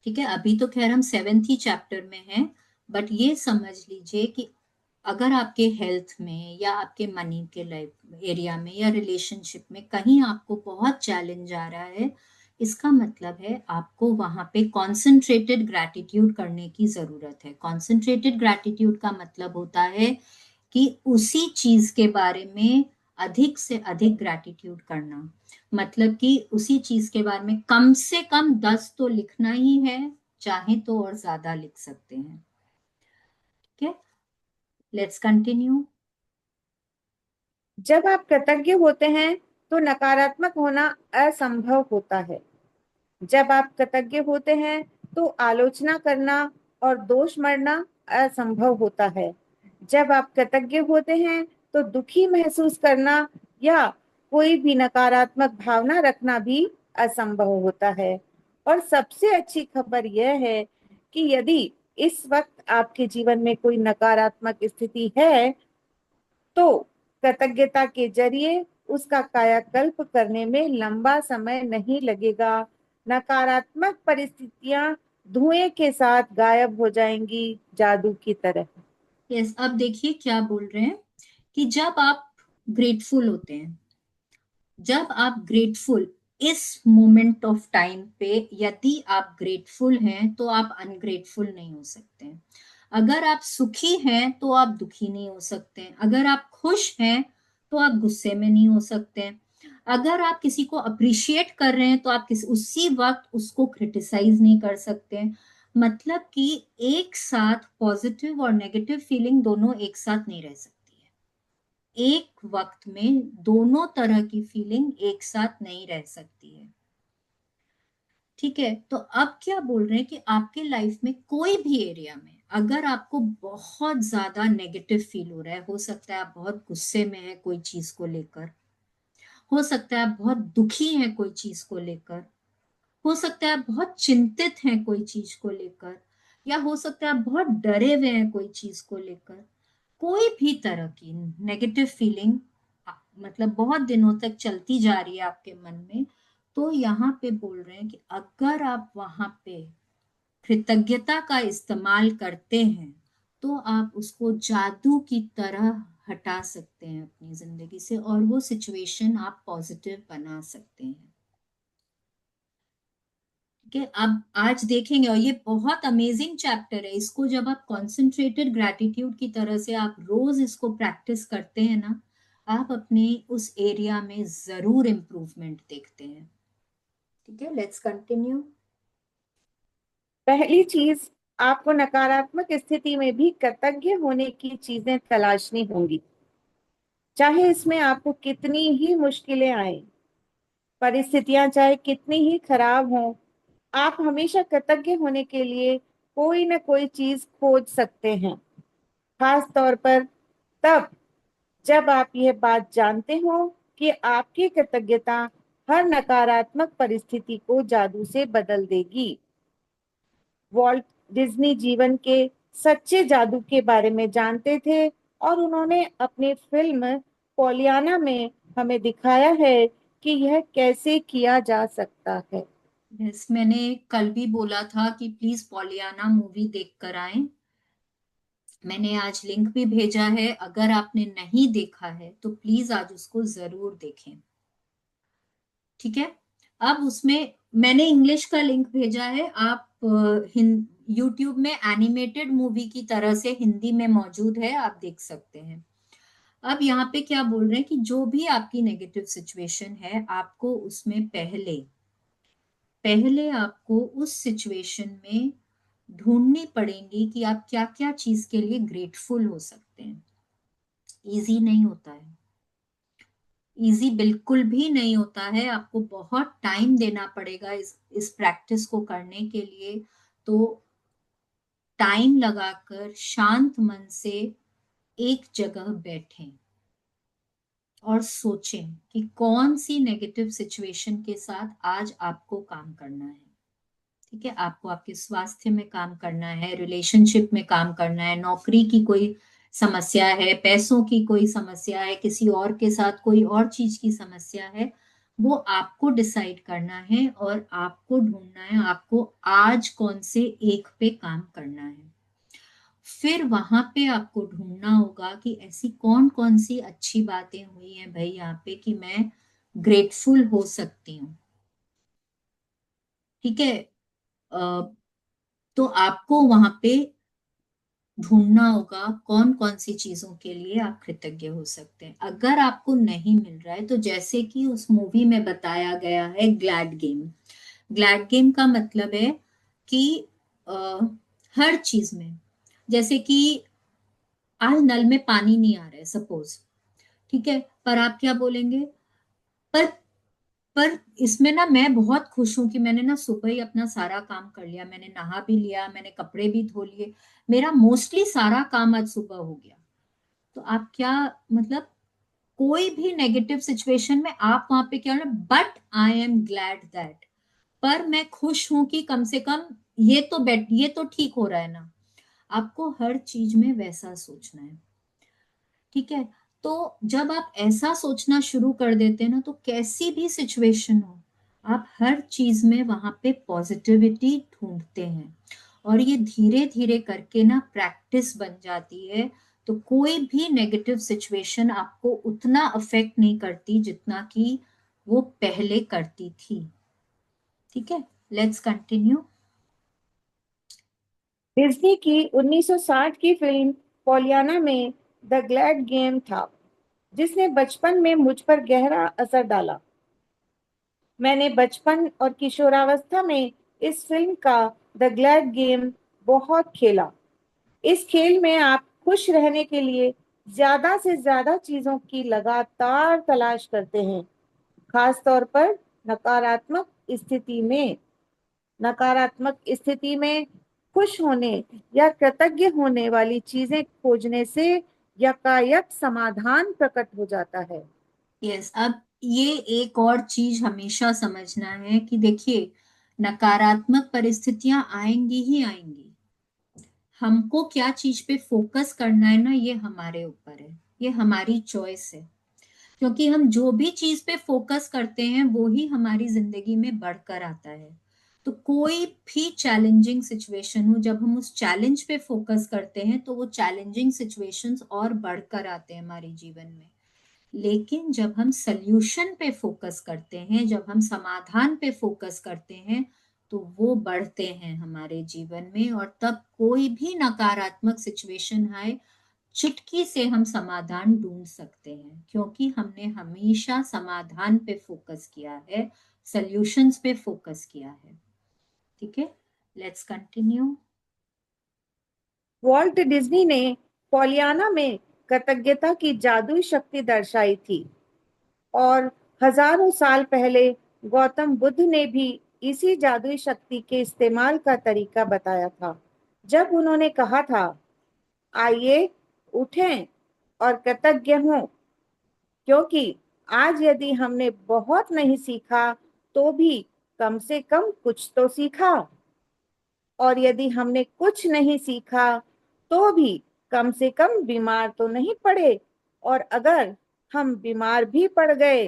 ठीक है, अभी तो खैर हम 7th ही चैप्टर में हैं, बट ये समझ लीजिए कि अगर आपके हेल्थ में या आपके मनी के लाइफ एरिया में या रिलेशनशिप में कहीं आपको बहुत चैलेंज आ रहा है, इसका मतलब है आपको वहां पे कॉन्सेंट्रेटेड ग्रैटिट्यूड करने की जरूरत है। कॉन्सेंट्रेटेड ग्रैटिट्यूड का मतलब होता है कि उसी चीज के बारे में अधिक से अधिक ग्रैटिट्यूड करना। मतलब कि उसी चीज के बारे में कम से कम 10 तो लिखना ही है, चाहे तो और ज्यादा लिख सकते हैं। ठीक है, लेट्स कंटिन्यू। जब आप कृतज्ञ होते हैं तो नकारात्मक होना असंभव होता है। जब आप कृतज्ञ होते हैं तो आलोचना करना और दोष मढ़ना असंभव होता है। जब आप कृतज्ञ होते हैं तो दुखी महसूस करना या कोई भी नकारात्मक भावना रखना भी असंभव होता है। और सबसे अच्छी खबर यह है कि यदि इस वक्त आपके जीवन में कोई नकारात्मक स्थिति है तो कृतज्ञता के जरिए उसका कायाकल्प करने में लंबा समय नहीं लगेगा। नकारात्मक परिस्थितियां धुएं के साथ गायब हो जाएंगी, जादू की तरह। यस, अब देखिए क्या बोल रहे हैं कि जब आप ग्रेटफुल होते हैं, जब आप ग्रेटफुल, इस मोमेंट ऑफ टाइम पे यदि आप ग्रेटफुल हैं तो आप अनग्रेटफुल नहीं हो सकते। अगर आप सुखी हैं तो आप दुखी नहीं हो सकते। अगर आप खुश हैं तो आप गुस्से में नहीं हो सकते। अगर आप किसी को अप्रिशिएट कर रहे हैं तो आप किसी उसी वक्त उसको क्रिटिसाइज नहीं कर सकते। मतलब कि एक साथ पॉजिटिव और नेगेटिव फीलिंग दोनों एक साथ नहीं रह सकती। एक वक्त में दोनों तरह की फीलिंग एक साथ नहीं रह सकती है। ठीक है, तो अब क्या बोल रहे हैं कि आपके लाइफ में कोई भी एरिया में अगर आपको बहुत ज्यादा नेगेटिव फील हो रहा है, हो सकता है आप बहुत गुस्से में है कोई चीज को लेकर, हो सकता है आप बहुत दुखी हैं कोई चीज को लेकर, हो सकता है आप बहुत चिंतित हैं कोई चीज को लेकर, या हो सकता है आप बहुत डरे हुए हैं कोई चीज को लेकर, कोई भी तरह की नेगेटिव फीलिंग मतलब बहुत दिनों तक चलती जा रही है आपके मन में, तो यहाँ पे बोल रहे हैं कि अगर आप वहां पे कृतज्ञता का इस्तेमाल करते हैं तो आप उसको जादू की तरह हटा सकते हैं अपनी जिंदगी से, और वो सिचुएशन आप पॉजिटिव बना सकते हैं। ठीक है, अब आज देखेंगे, और ये बहुत अमेजिंग चैप्टर है। इसको जब आप कॉन्सेंट्रेटेड ग्रैटिट्यूड की तरह से आप रोज इसको प्रैक्टिस करते हैं ना, आप अपने उस एरिया में जरूर इम्प्रूवमेंट देखते हैं। ठीक है, लेट्स कंटिन्यू। पहली चीज, आपको नकारात्मक स्थिति में भी कृतज्ञ होने की चीजें तलाशनी होंगी, चाहे इसमें आपको कितनी ही मुश्किलें आए, परिस्थितियां चाहे कितनी ही खराब हों। आप हमेशा कृतज्ञ होने के लिए कोई ना कोई चीज खोज सकते हैं, खास तौर पर तब जब आप यह बात जानते हो कि आपकी कृतज्ञता हर नकारात्मक परिस्थिति को जादू से बदल देगी। वॉल्ट डिज्नी जीवन के सच्चे जादू के बारे में जानते थे और उन्होंने अपनी फिल्म पोलियाना में हमें दिखाया है कि यह कैसे किया जा सकता है। यस, मैंने कल भी बोला था कि प्लीज पॉलियाना मूवी देख कर आए। मैंने आज लिंक भी भेजा है, अगर आपने नहीं देखा है तो प्लीज आज उसको जरूर देखें। ठीक है, अब उसमें मैंने इंग्लिश का लिंक भेजा है, आप यूट्यूब में एनिमेटेड मूवी की तरह से हिंदी में मौजूद है, आप देख सकते हैं। अब यहाँ पे क्या बोल रहे हैं कि जो भी आपकी नेगेटिव सिचुएशन है, आपको उसमें पहले पहले आपको उस सिचुएशन में ढूंढनी पड़ेगी कि आप क्या क्या चीज के लिए ग्रेटफुल हो सकते हैं। इजी नहीं होता है, इजी बिल्कुल भी नहीं होता है, आपको बहुत टाइम देना पड़ेगा इस प्रैक्टिस को करने के लिए। तो टाइम लगाकर शांत मन से एक जगह बैठें और सोचें कि कौन सी नेगेटिव सिचुएशन के साथ आज आपको काम करना है। ठीक है, आपको आपके स्वास्थ्य में काम करना है, रिलेशनशिप में काम करना है, नौकरी की कोई समस्या है, पैसों की कोई समस्या है, किसी और के साथ कोई और चीज की समस्या है, वो आपको डिसाइड करना है और आपको ढूंढना है आपको आज कौन से एक पे काम करना है। फिर वहां पे आपको ढूंढना होगा कि ऐसी कौन कौन सी अच्छी बातें हुई हैं भाई यहाँ पे कि मैं ग्रेटफुल हो सकती हूँ। ठीक है, तो आपको वहां पे ढूंढना होगा कौन कौन सी चीजों के लिए आप कृतज्ञ हो सकते हैं। अगर आपको नहीं मिल रहा है तो जैसे कि उस मूवी में बताया गया है ग्लैड गेम, ग्लैड गेम का मतलब है कि आ, हर चीज में, जैसे कि आज नल में पानी नहीं आ रहा है सपोज, ठीक है, पर आप क्या बोलेंगे, पर पर इसमें ना मैं बहुत खुश हूं कि मैंने ना सुबह ही अपना सारा काम कर लिया, मैंने नहा भी लिया, मैंने कपड़े भी धो लिए, मेरा मोस्टली सारा काम आज सुबह हो गया। तो आप क्या मतलब, कोई भी नेगेटिव सिचुएशन में आप वहां पे क्या, but I am glad that, पर मैं खुश हूं कि कम से कम ये तो ठीक हो रहा है ना। आपको हर चीज में वैसा सोचना है। ठीक है, तो जब आप ऐसा सोचना शुरू कर देते हैं ना, तो कैसी भी सिचुएशन हो, आप हर चीज में वहां पे पॉजिटिविटी ढूंढते हैं और ये धीरे धीरे करके ना प्रैक्टिस बन जाती है। तो कोई भी नेगेटिव सिचुएशन आपको उतना अफेक्ट नहीं करती जितना कि वो पहले करती थी। ठीक है, लेट्स कंटिन्यू। डिज्नी की 1960 की फिल्म पोलियाना में द ग्लैड गेम था, जिसने बचपन में मुझ पर गहरा असर डाला। मैंने बचपन और किशोरावस्था में इस फिल्म का द ग्लैड गेम बहुत खेला। इस खेल में आप खुश रहने के लिए ज्यादा से ज्यादा चीजों की लगातार तलाश करते हैं, खास तौर पर नकारात्मक स्थिति में। नकारात्मक स्थिति में खुश होने या कृतज्ञ होने वाली चीजें खोजने से यकायक समाधान प्रकट हो जाता है। यस, अब ये एक और चीज हमेशा समझना है कि देखिए, नकारात्मक परिस्थितियां आएंगी ही आएंगी, हमको क्या चीज पे फोकस करना है ना, ये हमारे ऊपर है, ये हमारी चॉइस है। क्योंकि हम जो भी चीज पे फोकस करते हैं वो ही हमारी जिंदगी में बढ़कर आता है। तो कोई भी चैलेंजिंग सिचुएशन हो, जब हम उस चैलेंज पे फोकस करते हैं तो वो चैलेंजिंग सिचुएशंस और बढ़कर आते हैं हमारे जीवन में। लेकिन जब हम सल्यूशन पे फोकस करते हैं, जब हम समाधान पे फोकस करते हैं, तो वो बढ़ते हैं हमारे जीवन में, और तब कोई भी नकारात्मक सिचुएशन आए, चुटकी से हम समाधान ढूंढ सकते हैं, क्योंकि हमने हमेशा समाधान पे फोकस किया है, सॉल्यूशंस पे फोकस किया है। ठीक है, लेट्स कंटिन्यू। वॉल्ट डिज्नी ने पोलियाना में कृतज्ञता की जादुई शक्ति दर्शाई थी, और हजारों साल पहले गौतम बुद्ध ने भी इसी जादुई शक्ति के इस्तेमाल का तरीका बताया था, जब उन्होंने कहा था, आइए उठें और कृतज्ञ हों, क्योंकि आज यदि हमने बहुत नहीं सीखा तो भी कम से कम कुछ तो सीखा, और यदि हमने कुछ नहीं सीखा तो भी कम से कम बीमार तो नहीं पड़े, और अगर हम बीमार भी पड़ गए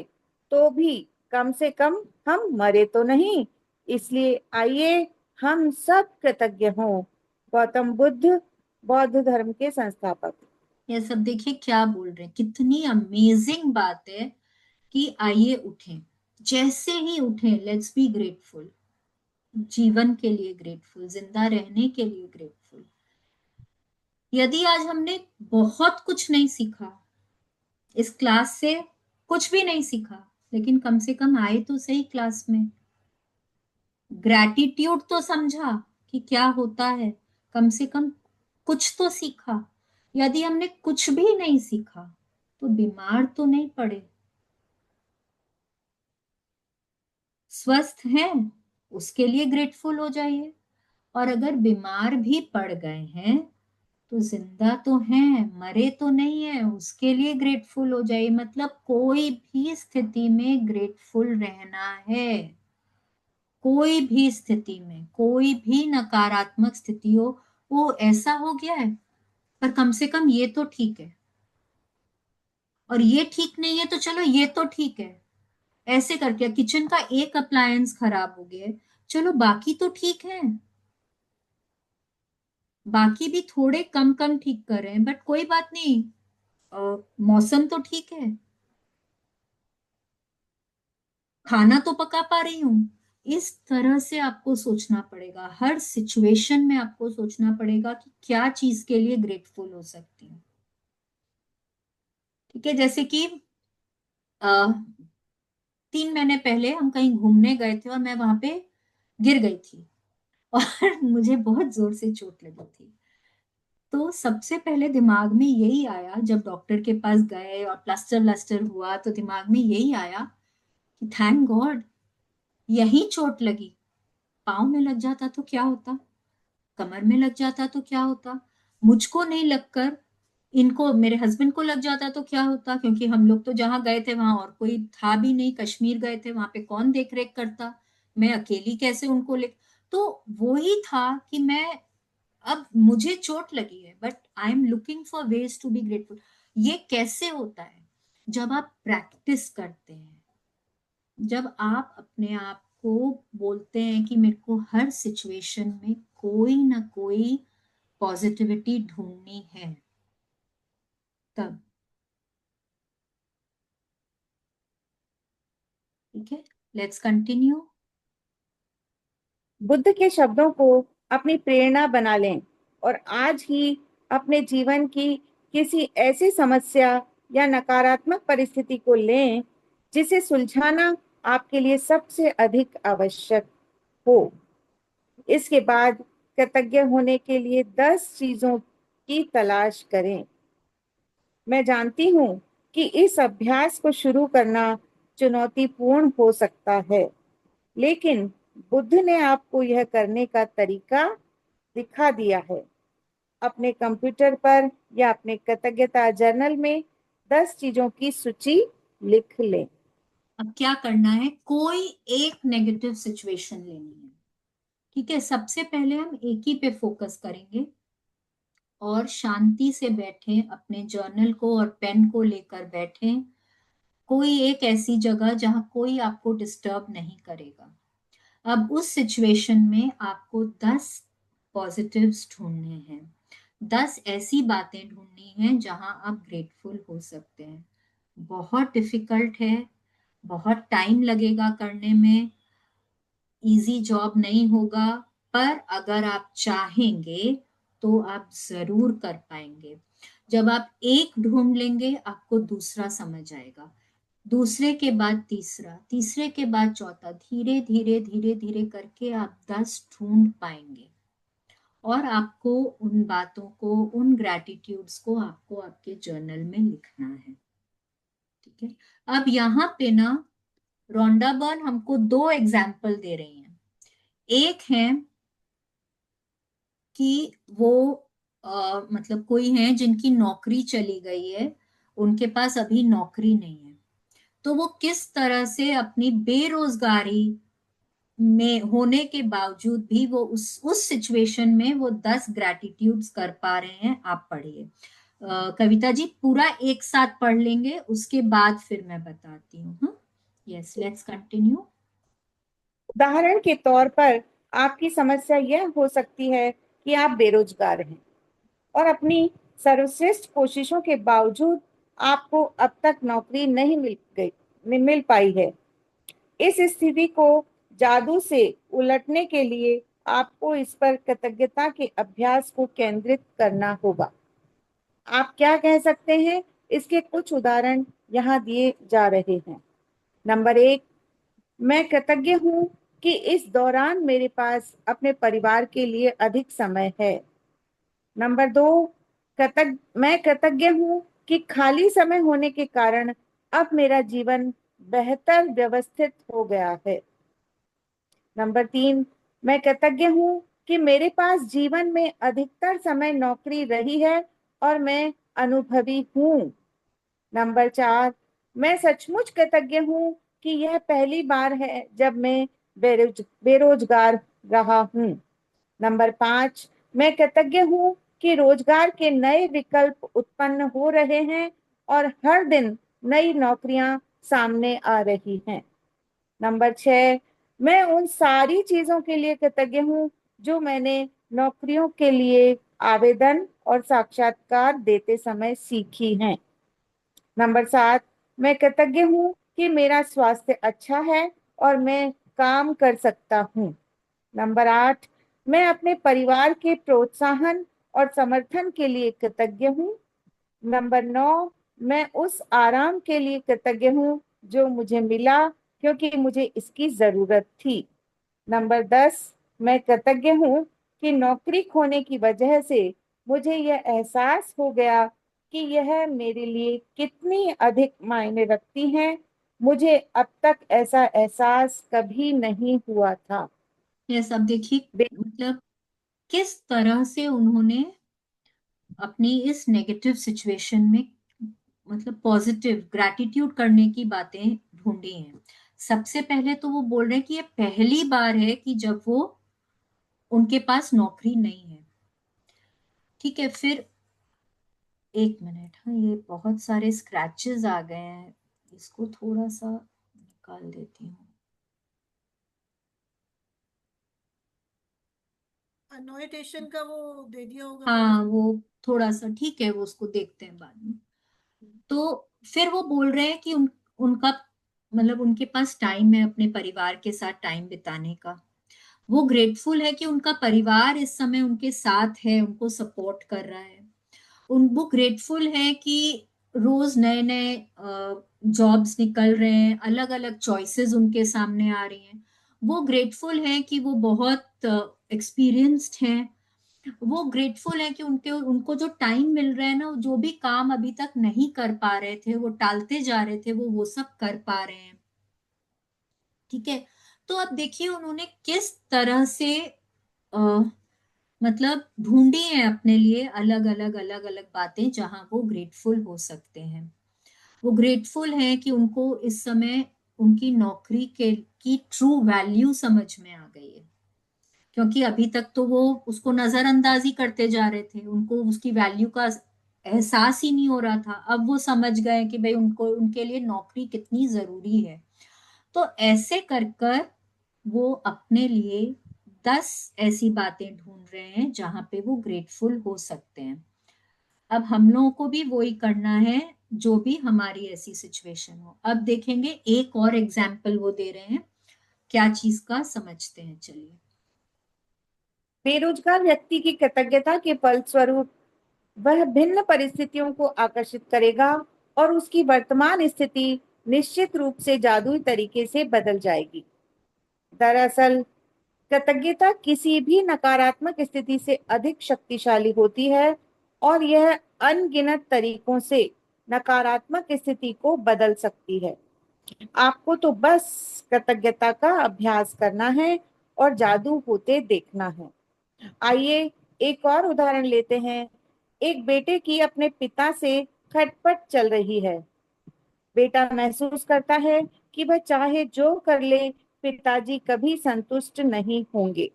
तो भी कम से कम हम मरे तो नहीं। इसलिए आइए हम सब कृतज्ञ हों। गौतम बुद्ध, बौद्ध धर्म के संस्थापक। ये सब देखिए क्या बोल रहे हैं, कितनी अमेजिंग बात है कि आइए उठें, जैसे ही उठें लेट्स बी ग्रेटफुल, जीवन के लिए ग्रेटफुल, जिंदा रहने के लिए ग्रेटफुल। यदि आज हमने बहुत कुछ नहीं सीखा इस क्लास से, कुछ भी नहीं सीखा, लेकिन कम से कम आए तो सही क्लास में, ग्रैटिट्यूड तो समझा कि क्या होता है, कम से कम कुछ तो सीखा। यदि हमने कुछ भी नहीं सीखा तो बीमार तो नहीं पड़े, स्वस्थ हैं, उसके लिए ग्रेटफुल हो जाइए। और अगर बीमार भी पड़ गए हैं तो जिंदा तो हैं, मरे तो नहीं है, उसके लिए ग्रेटफुल हो जाइए। मतलब कोई भी स्थिति में ग्रेटफुल रहना है, कोई भी स्थिति में, कोई भी नकारात्मक स्थिति हो, वो ऐसा हो गया है पर कम से कम ये तो ठीक है, और ये ठीक नहीं है तो चलो ये तो ठीक है। ऐसे करके किचन का एक अप्लायंस खराब हो गया है, चलो बाकी तो ठीक है, बाकी भी थोड़े कम कम ठीक कर रहे हैं, बट कोई बात नहीं, मौसम तो ठीक है, खाना तो पका पा रही हूँ। इस तरह से आपको सोचना पड़ेगा, हर सिचुएशन में आपको सोचना पड़ेगा कि क्या चीज के लिए ग्रेटफुल हो सकती हूँ। ठीक है, जैसे कि 3 महीने पहले हम कहीं घूमने गए थे और मैं वहां पे गिर गई थी और मुझे बहुत जोर से चोट लगी थी। तो सबसे पहले दिमाग में यही आया, जब डॉक्टर के पास गए और प्लास्टर व्लास्टर हुआ तो दिमाग में यही आया कि थैंक गॉड यही चोट लगी, पाँव में लग जाता तो क्या होता, कमर में लग जाता तो क्या होता, मुझको नहीं लगकर इनको, मेरे हस्बैंड को लग जाता तो क्या होता, क्योंकि हम लोग तो जहाँ गए थे वहां और कोई था भी नहीं, कश्मीर गए थे, वहां पे कौन देख रेख करता, मैं अकेली कैसे उनको ले। तो वो ही था कि मैं, अब मुझे चोट लगी है but I am looking for ways to be grateful. ये कैसे होता है, जब आप प्रैक्टिस करते हैं, जब आप अपने आप को बोलते हैं कि मेरे को हर सिचुएशन में कोई ना कोई पॉजिटिविटी ढूंढनी है, तब। ठीक है, लेट्स कंटिन्यू। बुद्ध के शब्दों को अपनी प्रेरणा बना लें और आज ही अपने जीवन की किसी ऐसी समस्या या नकारात्मक परिस्थिति को लें जिसे सुलझाना आपके लिए सबसे अधिक आवश्यक हो। इसके बाद कृतज्ञ होने के लिए 10 चीजों की तलाश करें। मैं जानती हूँ कि इस अभ्यास को शुरू करना चुनौतीपूर्ण हो सकता है, लेकिन बुद्ध ने आपको यह करने का तरीका दिखा दिया है। अपने कंप्यूटर पर या अपने कृतज्ञता जर्नल में 10 चीजों की सूची लिख लें। अब क्या करना है, कोई एक नेगेटिव सिचुएशन लेनी है। ठीक है, सबसे पहले हम एक ही पे फोकस करेंगे और शांति से बैठें, अपने जर्नल को और पेन को लेकर बैठें, कोई एक ऐसी जगह जहां कोई आपको डिस्टर्ब नहीं करेगा। अब उस सिचुएशन में आपको 10 पॉजिटिव्स ढूंढने हैं, 10 ऐसी बातें ढूंढनी हैं जहां आप ग्रेटफुल हो सकते हैं। बहुत डिफिकल्ट है, बहुत टाइम लगेगा करने में, इजी जॉब नहीं होगा, पर अगर आप चाहेंगे तो आप जरूर कर पाएंगे। जब आप एक ढूंढ लेंगे आपको दूसरा समझ आएगा, दूसरे के बाद तीसरा, तीसरे के बाद चौथा, धीरे धीरे धीरे धीरे करके आप 10 ढूंढ पाएंगे। और आपको उन बातों को, उन ग्रैटिट्यूड्स को आपको आपके जर्नल में लिखना है। ठीक है, अब यहाँ पे ना रोंडा बर्न हमको 2 एग्जाम्पल दे रही हैं। एक है कि वो मतलब कोई है जिनकी नौकरी चली गई है, उनके पास अभी नौकरी नहीं है, तो वो किस तरह से अपनी बेरोजगारी में होने के बावजूद भी वो उस सिचुएशन में वो 10 ग्रैटिट्यूड्स कर पा रहे हैं। आप पढ़िए। कविता जी पूरा एक साथ पढ़ लेंगे, उसके बाद फिर मैं बताती हूँ। Yes, let's continue. उदाहरण के तौर पर आपकी समस्या यह हो सकती है कि आप बेरोजगार हैं और अपनी सर्वश्रेष्ठ कोशिशों के बावजूद आपको अब तक नौकरी नहीं मिल पाई है। इस स्थिति को जादू से उलटने के लिए आपको इस पर कृतज्ञता के अभ्यास को केंद्रित करना होगा। आप क्या कह सकते हैं? इसके कुछ उदाहरण यहाँ दिए जा रहे हैं। नंबर 1, मैं कृतज्ञ हूँ कि इस दौरान मेरे पास अपने परिवार के लिए अधिक समय है। नंबर 2, मैं कृतज्ञ हूँ कि खाली समय होने के कारण अब मेरा जीवन बेहतर व्यवस्थित हो गया है। नंबर 3, मैं कृतज्ञ हूँ कि मेरे पास जीवन में अधिकतर समय नौकरी रही है और मैं अनुभवी हूँ। नंबर 4, मैं सचमुच कृतज्ञ हूँ कि यह पहली बार है जब मैं बेरोजगार रहा हूँ। नंबर 5, मैं कृतज्ञ हूँ कि रोजगार के नए विकल्प उत्पन्न हो रहे हैं और हर दिन नई नौकरियां सामने आ रही हैं। नंबर 6, मैं उन सारी चीजों के लिए कृतज्ञ हूँ जो मैंने नौकरियों के लिए आवेदन और साक्षात्कार देते समय सीखी हैं। नंबर 7, मैं कृतज्ञ हूँ कि मेरा स्वास्थ्य अच्छा है और मैं काम कर सकता हूँ। नंबर 8, मैं अपने परिवार के प्रोत्साहन और समर्थन के लिए कृतज्ञ हूँ। नंबर 9, मैं उस आराम के लिए कृतज्ञ हूँ जो मुझे मिला क्योंकि मुझे इसकी जरूरत थी। नंबर 10, मैं कृतज्ञ हूँ कि नौकरी खोने की वजह से मुझे यह एहसास हो गया कि यह मेरे लिए कितनी अधिक मायने रखती है। मुझे अब तक ऐसा एहसास कभी नहीं हुआ था। यस, अब देखिए मतलब किस तरह से उन्होंने अपनी इस नेगेटिव सिचुएशन में मतलब पॉजिटिव ग्रैटिट्यूड करने की बातें ढूंढी हैं। सबसे पहले तो वो बोल रहे हैं कि ये पहली बार है कि जब वो उनके पास नौकरी नहीं है। ठीक है, फिर एक मिनट। हाँ, ये बहुत सारे स्क्रैचेस आ गए हैं, इसको थोड़ा सा निकाल देती हूँ। अनोटेशन का वो दे दिया होगा हाँ, मैंने। वो थोड़ा सा ठीक है, वो उसको देखते हैं बाद में। तो फिर वो बोल रहे हैं कि उनका मतलब उनके पास टाइम है अपने परिवार के साथ टाइम बिताने का। वो ग्रेटफुल है कि उनका परिवार इस समय उनके साथ है, उनको सपोर्ट कर रहा है। वो ग्रेटफुल है कि रोज नए नए जॉब्स निकल रहे हैं, अलग अलग चॉइसेस उनके सामने आ रही हैं। वो ग्रेटफुल है कि वो बहुत एक्सपीरियंस्ड हैं। वो ग्रेटफुल है कि उनके उनको जो टाइम मिल रहा है ना, जो भी काम अभी तक नहीं कर पा रहे थे, वो टालते जा रहे थे, वो सब कर पा रहे हैं। ठीक है, तो अब देखिए उन्होंने किस तरह से अ, मतलब ढूंढी है अपने लिए अलग अलग बातें जहां वो ग्रेटफुल हो सकते हैं। वो ग्रेटफुल है कि उनको इस समय उनकी नौकरी के की ट्रू वैल्यू समझ में आ गई है। क्योंकि अभी तक तो वो उसको नजरअंदाजी करते जा रहे थे, उनको उसकी वैल्यू का एहसास ही नहीं हो रहा था। अब वो समझ गए कि भाई उनको उनके लिए नौकरी कितनी जरूरी है। तो ऐसे कर कर वो अपने लिए 10 ऐसी बातें ढूंढ रहे हैं जहां पे वो ग्रेटफुल हो सकते हैं। अब हम लोगों को भी वही करना है जो भी हमारी ऐसी सिचुएशन हो। अब देखेंगे एक और एग्जाम्पल वो दे रहे हैं, क्या चीज का समझते हैं, चलिए। बेरोजगार व्यक्ति की कृतज्ञता के फलस्वरूप वह भिन्न परिस्थितियों को आकर्षित करेगा और उसकी वर्तमान स्थिति निश्चित रूप से जादुई तरीके से बदल जाएगी। दरअसल कृतज्ञता किसी भी नकारात्मक स्थिति से अधिक शक्तिशाली होती है और यह अनगिनत तरीकों से नकारात्मक स्थिति को बदल सकती है। आपको तो बस कृतज्ञता का अभ्यास करना है और जादू होते देखना है। आइए एक और उदाहरण लेते हैं। एक बेटे की अपने पिता से खटपट चल रही है। बेटा महसूस करता है कि वह चाहे जो कर ले पिताजी कभी संतुष्ट नहीं होंगे।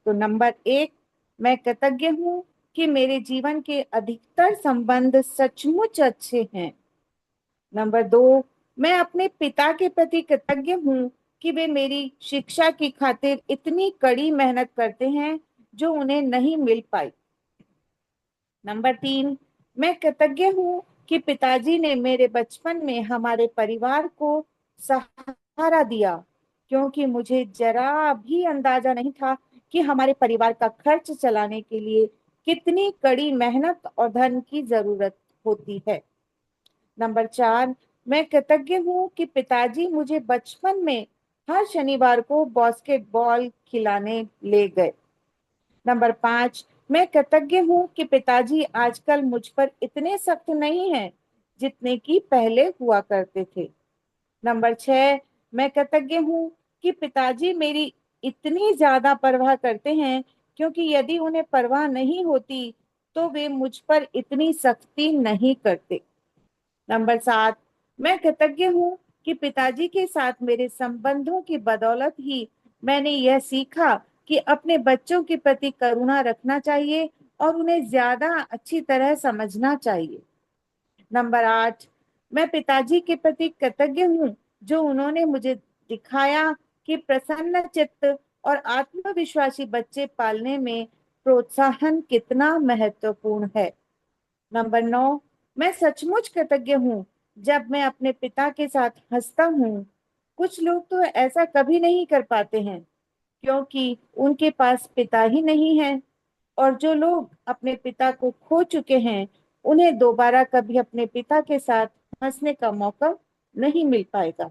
तो नंबर 1, मैं कृतज्ञ हूँ कि मेरे जीवन के अधिकतर संबंध सचमुच अच्छे हैं। नंबर 2, मैं अपने पिता के प्रति कृतज्ञ हूँ कि वे मेरी शिक्षा की खातिर इतनी कड़ी मेहनत करते हैं जो उन्हें नहीं मिल पाई। नंबर 3, मैं कृतज्ञ हूँ कि पिताजी ने मेरे बचपन में हमारे परिवार को सहारा दिया, क्योंकि मुझे जरा भी अंदाजा नहीं था कि हमारे परिवार का खर्च चलाने के लिए कितनी कड़ी मेहनत और धन की जरूरत होती है। नंबर 4, मैं कृतज्ञ हूँ कि पिताजी मुझे बचपन में हर शनिवार को बास्केटबॉल खिलाने ले गए। नंबर 5, मैं कृतज्ञ हूँ कि पिताजी आजकल मुझ पर इतने सख्त नहीं हैं जितने कि पहले हुआ करते थे। नंबर 6, मैं कृतज्ञ हूँ कि पिताजी मेरी इतनी ज्यादा परवाह करते हैं, क्योंकि यदि उन्हें परवाह नहीं होती तो वे मुझ पर इतनी सख्ती नहीं करते। नंबर 7, मैं कृतज्ञ हूँ कि पिताजी के साथ मेरे संबंधों की बदौलत ही मैंने यह सीखा कि अपने बच्चों के प्रति करुणा रखना चाहिए और उन्हें ज्यादा अच्छी तरह समझना चाहिए। नंबर 8, मैं पिताजी के प्रति कृतज्ञ हूँ जो उन्होंने मुझे दिखाया कि प्रसन्न चित्त और आत्मविश्वासी बच्चे पालने में प्रोत्साहन कितना महत्वपूर्ण है। नंबर 9, मैं सचमुच कृतज्ञ हूँ जब मैं अपने पिता के साथ हंसता हूँ। कुछ लोग तो ऐसा कभी नहीं कर पाते हैं क्योंकि उनके पास पिता ही नहीं है, और जो लोग अपने पिता को खो चुके हैं उन्हें दोबारा कभी अपने पिता के साथ हंसने का मौका नहीं मिल पाएगा।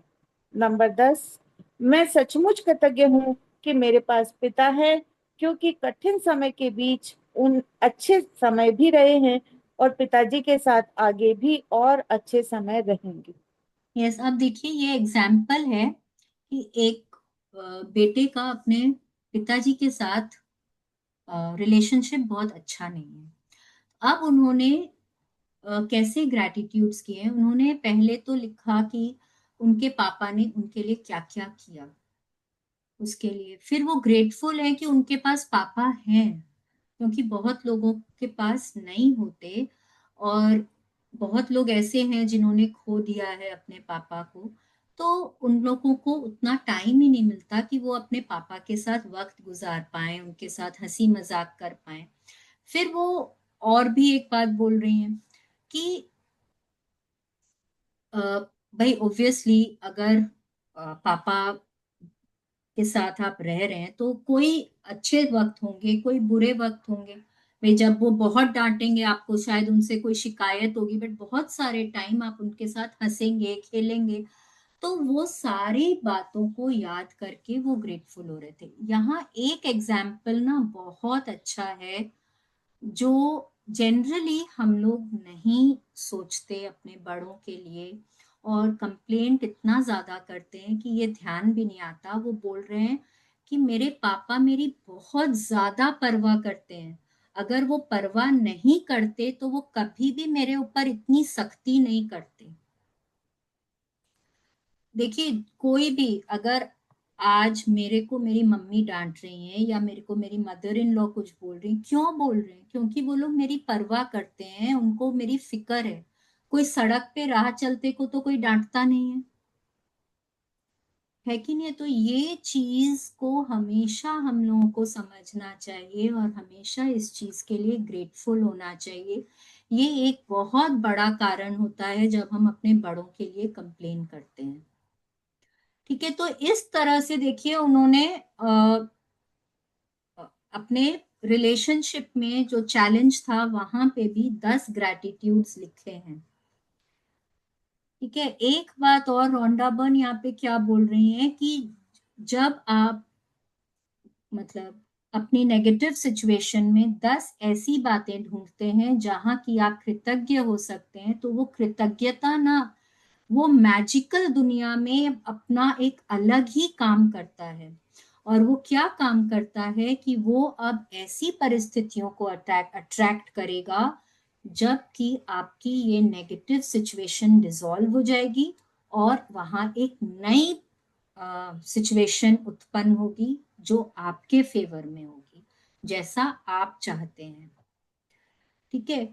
नंबर 10, मैं सचमुच कृतज्ञ हूँ कि मेरे पास पिता है, क्योंकि कठिन समय के बीच उन अच्छे समय भी रहे हैं और पिताजी के साथ आगे भी और अच्छे समय रहेंगे। यस, अब देखिए ये एग्जाम्पल है कि एक बेटे का अपने पिताजी के साथ रिलेशनशिप बहुत अच्छा नहीं है। अब उन्होंने कैसे ग्रैटिट्यूड्स किए हैं। उन्होंने पहले तो लिखा कि उनके पापा ने उनके लिए क्या क्या किया उसके लिए, फिर वो ग्रेटफुल है कि उनके पास पापा हैं, क्योंकि बहुत लोगों के पास नहीं होते, और बहुत लोग ऐसे हैं जिन्होंने खो दिया है अपने पापा को, तो उन लोगों को उतना टाइम ही नहीं मिलता कि वो अपने पापा के साथ वक्त गुजार पाए, उनके साथ हंसी मजाक कर पाए। फिर वो और भी एक बात बोल रही हैं कि अ, भाई ऑब्वियसली अगर पापा के साथ आप रह रहे हैं तो कोई अच्छे वक्त होंगे, कोई बुरे वक्त होंगे। भाई जब वो बहुत डांटेंगे आपको, शायद उनसे कोई शिकायत होगी, बट बहुत सारे टाइम आप उनके साथ हंसेंगे खेलेंगे। तो वो सारी बातों को याद करके वो ग्रेटफुल हो रहे थे। यहाँ एक एग्जाम्पल ना बहुत अच्छा है, जो जनरली हम लोग नहीं सोचते अपने बड़ों के लिए, और कंप्लेंट इतना ज्यादा करते हैं कि ये ध्यान भी नहीं आता। वो बोल रहे हैं कि मेरे पापा मेरी बहुत ज्यादा परवाह करते हैं, अगर वो परवाह नहीं करते तो वो कभी भी मेरे ऊपर इतनी सख्ती नहीं करते। देखिए कोई भी अगर आज मेरे को मेरी मम्मी डांट रही है या मेरे को मेरी मदर इन लॉ कुछ बोल रही, क्यों बोल रहे हैं? क्योंकि वो लोग मेरी परवाह करते हैं, उनको मेरी फिक्र है। कोई सड़क पे राह चलते को तो कोई डांटता नहीं है कि नहीं? तो ये चीज को हमेशा हम लोगों को समझना चाहिए और हमेशा इस चीज के लिए ग्रेटफुल होना चाहिए। ये एक बहुत बड़ा कारण होता है जब हम अपने बड़ों के लिए कंप्लेन करते हैं। ठीक है, तो इस तरह से देखिए उन्होंने अपने रिलेशनशिप में जो चैलेंज था वहां पे भी 10 ग्रैटिट्यूड्स लिखे हैं। ठीक है, एक बात और रोंडा बर्न यहाँ पे क्या बोल रही हैं कि जब आप मतलब अपनी नेगेटिव सिचुएशन में 10 ऐसी बातें ढूंढते हैं जहां की आप कृतज्ञ हो सकते हैं, तो वो कृतज्ञता ना वो मैजिकल दुनिया में अपना एक अलग ही काम करता है। और वो क्या काम करता है कि वो अब ऐसी परिस्थितियों को अट्रैक्ट करेगा जबकि आपकी ये नेगेटिव सिचुएशन डिसॉल्व हो जाएगी और वहां एक नई सिचुएशन उत्पन्न होगी जो आपके फेवर में होगी, जैसा आप चाहते हैं। ठीक है,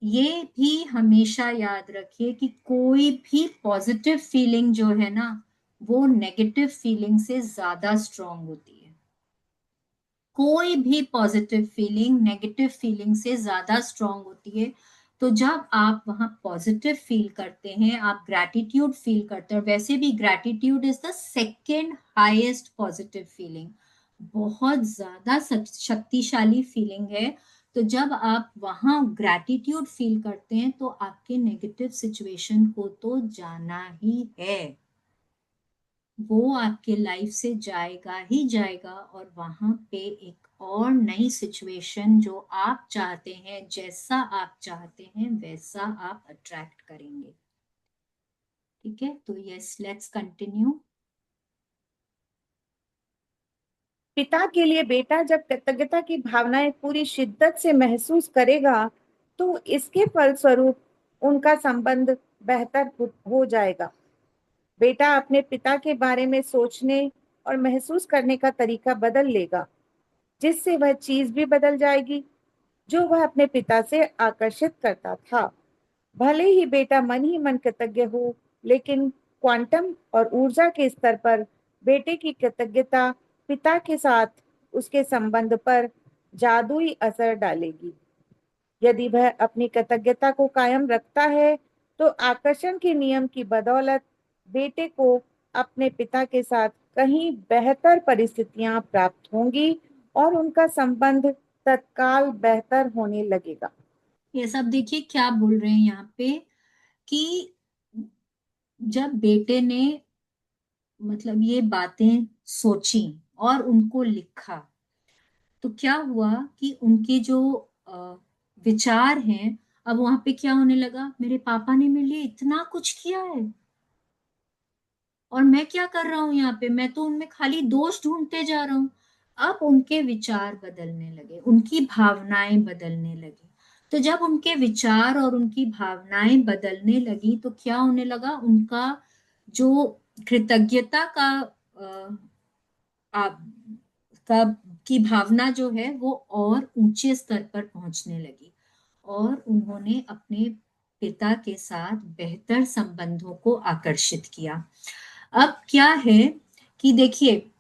ये भी हमेशा याद रखिए कि कोई भी पॉजिटिव फीलिंग जो है ना, वो नेगेटिव फीलिंग से ज्यादा स्ट्रांग होती है। कोई भी पॉजिटिव फीलिंग नेगेटिव फीलिंग से ज्यादा स्ट्रांग होती है। तो जब आप वहां पॉजिटिव फील करते हैं, आप ग्रैटिट्यूड फील करते हैं, और वैसे भी gratitude is the second highest positive feeling, बहुत ज्यादा शक्तिशाली फीलिंग है। तो जब आप वहां ग्रैटिट्यूड फील करते हैं तो आपके नेगेटिव सिचुएशन को तो जाना ही है, वो आपके लाइफ से जाएगा ही जाएगा, और वहां पे एक और नई सिचुएशन जो आप चाहते हैं, जैसा आप चाहते हैं वैसा आप अट्रैक्ट करेंगे। ठीक है, तो यस, लेट्स कंटिन्यू। पिता के लिए बेटा जब कृतज्ञता की भावनाएं पूरी शिद्दत से महसूस करेगा तो इसके फलस्वरूप उनका संबंध बेहतर हो जाएगा। बेटा अपने पिता के बारे में सोचने और महसूस करने का तरीका बदल लेगा, जिससे वह चीज भी बदल जाएगी जो वह अपने पिता से आकर्षित करता था। भले ही बेटा मन ही मन कृतज्ञ हो, लेकिन क्वांटम और ऊर्जा के स्तर पर बेटे की कृतज्ञता पिता के साथ उसके संबंध पर जादुई असर डालेगी। यदि वह अपनी कृतज्ञता को कायम रखता है तो आकर्षण के नियम की बदौलत बेटे को अपने पिता के साथ कहीं बेहतर परिस्थितियां प्राप्त होंगी और उनका संबंध तत्काल बेहतर होने लगेगा। ये सब देखिए क्या बोल रहे हैं यहाँ पे, कि जब बेटे ने मतलब ये बातें सोची और उनको लिखा, तो क्या हुआ कि उनके जो विचार हैं, अब वहां पे क्या होने लगा, मेरे पापा ने मेरे लिए इतना कुछ किया है और मैं क्या कर रहा हूं यहाँ पे, मैं तो उनमें खाली दोष ढूंढते जा रहा हूँ। अब उनके विचार बदलने लगे, उनकी भावनाएं बदलने लगी। तो जब उनके विचार और उनकी भावनाएं बदलने लगी तो क्या होने लगा, उनका जो कृतज्ञता का आ, का की भावना जो है वो और ऊंचे स्तर पर पहुंचने लगी, और उन्होंने अपने पिता के साथ बेहतर संबंधों को आकर्षित किया। अब क्या है कि देखिए,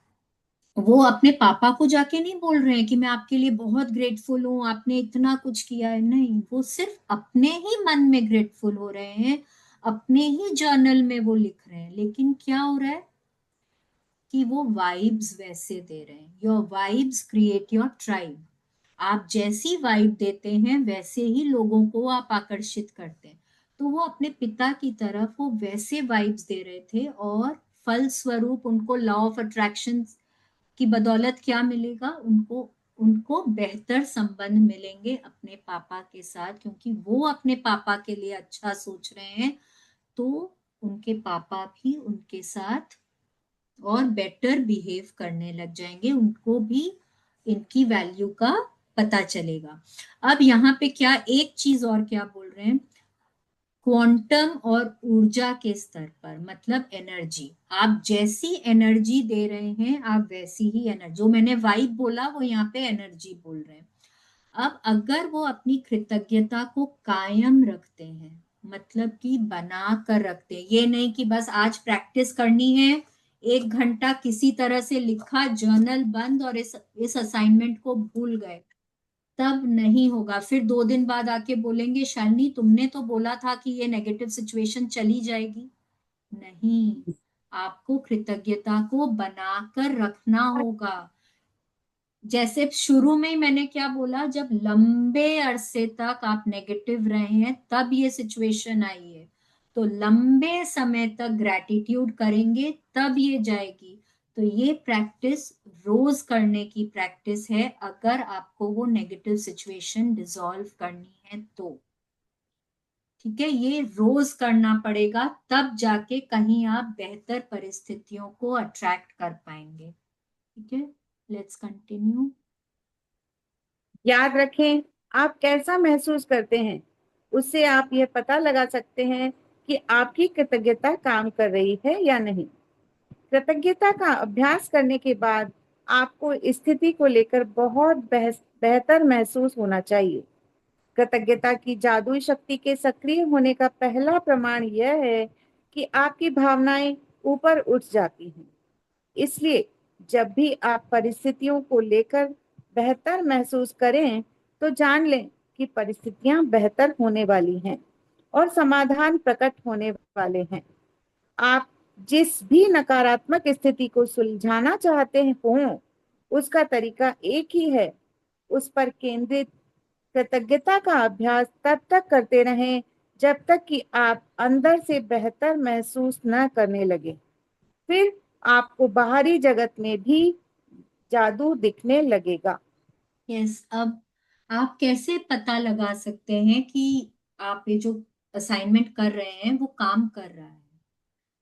वो अपने पापा को जाके नहीं बोल रहे हैं कि मैं आपके लिए बहुत ग्रेटफुल हूँ, आपने इतना कुछ किया है, नहीं, वो सिर्फ अपने ही मन में ग्रेटफुल हो रहे हैं, अपने ही जर्नल में वो लिख रहे हैं। लेकिन क्या हो रहा है कि वो वाइब्स वैसे दे रहे हैं, your vibes create your tribe. आप जैसी वाइब देते हैं वैसे ही लोगों को आप आकर्षित करते हैं। तो वो अपने पिता की तरफ वो वैसे वाइब्स दे रहे थे, और फलस्वरूप उनको लॉ ऑफ अट्रैक्शन की बदौलत क्या मिलेगा, उनको उनको बेहतर संबंध मिलेंगे अपने पापा के साथ, क्योंकि वो अपने पापा के लिए अच्छा सोच रहे हैं। तो उनके पापा भी उनके साथ और बेटर बिहेव करने लग जाएंगे, उनको भी इनकी वैल्यू का पता चलेगा। अब यहाँ पे क्या एक चीज और क्या बोल रहे हैं, क्वांटम और ऊर्जा के स्तर पर, मतलब एनर्जी, आप जैसी एनर्जी दे रहे हैं आप वैसी ही एनर्जी, जो मैंने वाइब बोला वो यहाँ पे एनर्जी बोल रहे हैं। अब अगर वो अपनी कृतज्ञता को कायम रखते हैं, मतलब कि बना कर रखते हैं, ये नहीं कि बस आज प्रैक्टिस करनी है, 1 घंटा किसी तरह से लिखा, जर्नल बंद, और इस असाइनमेंट को भूल गए, तब नहीं होगा। फिर 2 दिन बाद आके बोलेंगे शालिनी तुमने तो बोला था कि ये नेगेटिव सिचुएशन चली जाएगी। नहीं, आपको कृतज्ञता को बनाकर रखना होगा। जैसे शुरू में ही मैंने क्या बोला, जब लंबे अरसे तक आप नेगेटिव रहे हैं तब ये सिचुएशन आई है, तो लंबे समय तक ग्रैटिट्यूड करेंगे तब ये जाएगी। तो ये प्रैक्टिस रोज करने की प्रैक्टिस है, अगर आपको वो नेगेटिव सिचुएशन डिसॉल्व करनी है तो। ठीक है, ये रोज करना पड़ेगा, तब जाके कहीं आप बेहतर परिस्थितियों को अट्रैक्ट कर पाएंगे। ठीक है, लेट्स कंटिन्यू। याद रखें, आप कैसा महसूस करते हैं उससे आप यह पता लगा सकते हैं कि आपकी कृतज्ञता काम कर रही है या नहीं। कृतज्ञता का अभ्यास करने के बाद आपको स्थिति को लेकर बहुत बेहतर महसूस होना चाहिए। कृतज्ञता की जादुई शक्ति के सक्रिय होने का पहला प्रमाण यह है कि आपकी भावनाएं ऊपर उठ जाती हैं। इसलिए जब भी आप परिस्थितियों को लेकर बेहतर महसूस करें, तो जान लें कि परिस्थितियां बेहतर होने वाली हैं और समाधान प्रकट होने वाले हैं। आप जिस भी नकारात्मक स्थिति को सुलझाना चाहते हों, उसका तरीका एक ही है, उस पर केंद्रित कृतज्ञता का अभ्यास तब तक करते रहें जब तक कि आप अंदर से बेहतर महसूस न करने लगे। फिर आपको बाहरी जगत में भी जादू दिखने लगेगा। यस, अब आप कैसे पता लगा सकते हैं कि आप ये जो असाइनमेंट कर रहे हैं वो काम कर रहा है?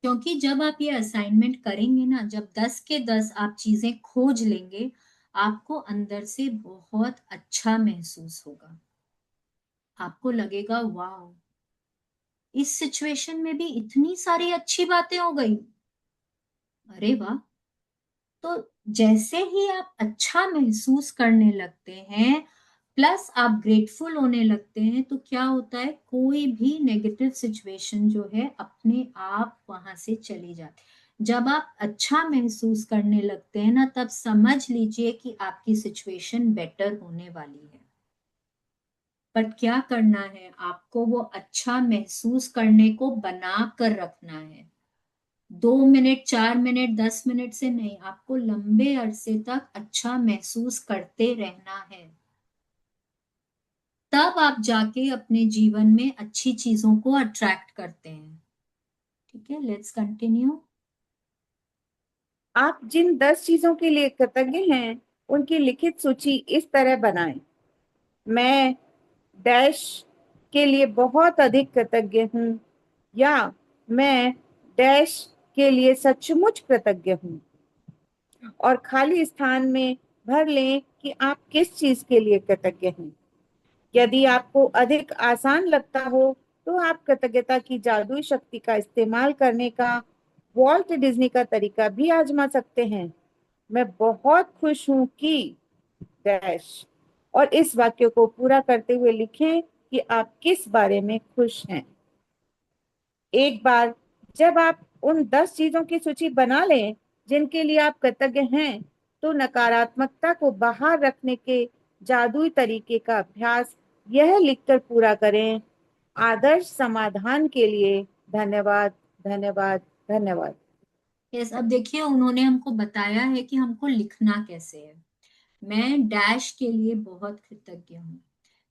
क्योंकि जब आप ये असाइनमेंट करेंगे ना, जब 10 के 10 आप चीजें खोज लेंगे, आपको अंदर से बहुत अच्छा महसूस होगा। आपको लगेगा वाह, इस सिचुएशन में भी इतनी सारी अच्छी बातें हो गई, अरे वाह। तो जैसे ही आप अच्छा महसूस करने लगते हैं, प्लस आप ग्रेटफुल होने लगते हैं, तो क्या होता है, कोई भी नेगेटिव सिचुएशन जो है अपने आप वहां से चली जाती है। जब आप अच्छा महसूस करने लगते हैं ना, तब समझ लीजिए कि आपकी सिचुएशन बेटर होने वाली है। बट क्या करना है, आपको वो अच्छा महसूस करने को बना कर रखना है। 2 मिनट, 4 मिनट, 10 मिनट से नहीं, आपको लंबे अरसे तक अच्छा महसूस करते रहना है। तब आप जाके अपने जीवन में अच्छी चीजों को अट्रैक्ट करते हैं। ठीक है, लेट्स कंटिन्यू। आप जिन 10 चीजों के लिए कृतज्ञ हैं, उनकी लिखित सूची इस तरह बनाएं। मैं डैश के लिए बहुत अधिक कृतज्ञ हूँ, या मैं डैश के लिए सचमुच कृतज्ञ हूँ। और खाली स्थान में भर लें कि आप किस चीज के लिए कृतज्ञ हैं। यदि आपको अधिक आसान लगता हो, तो आप कृतज्ञता की जादुई शक्ति का इस्तेमाल करने का वॉल्ट डिज्नी का तरीका भी आजमा सकते हैं। मैं बहुत खुश हूं कि डैश, और इस वाक्य को पूरा करते हुए लिखें कि आप किस बारे में खुश हैं। एक बार जब आप उन 10 चीजों की सूची बना लें जिनके लिए आप कृतज्ञ हैं, तो नकारात्मकता को बाहर रखने के जादुई तरीके का अभ्यास यह लिखकर पूरा करें: आदर्श समाधान के लिए धन्यवाद, धन्यवाद, धन्यवाद। यस, अब देखिए उन्होंने हमको बताया है कि हमको लिखना कैसे है। मैं डैश के लिए बहुत कृतज्ञ हूँ।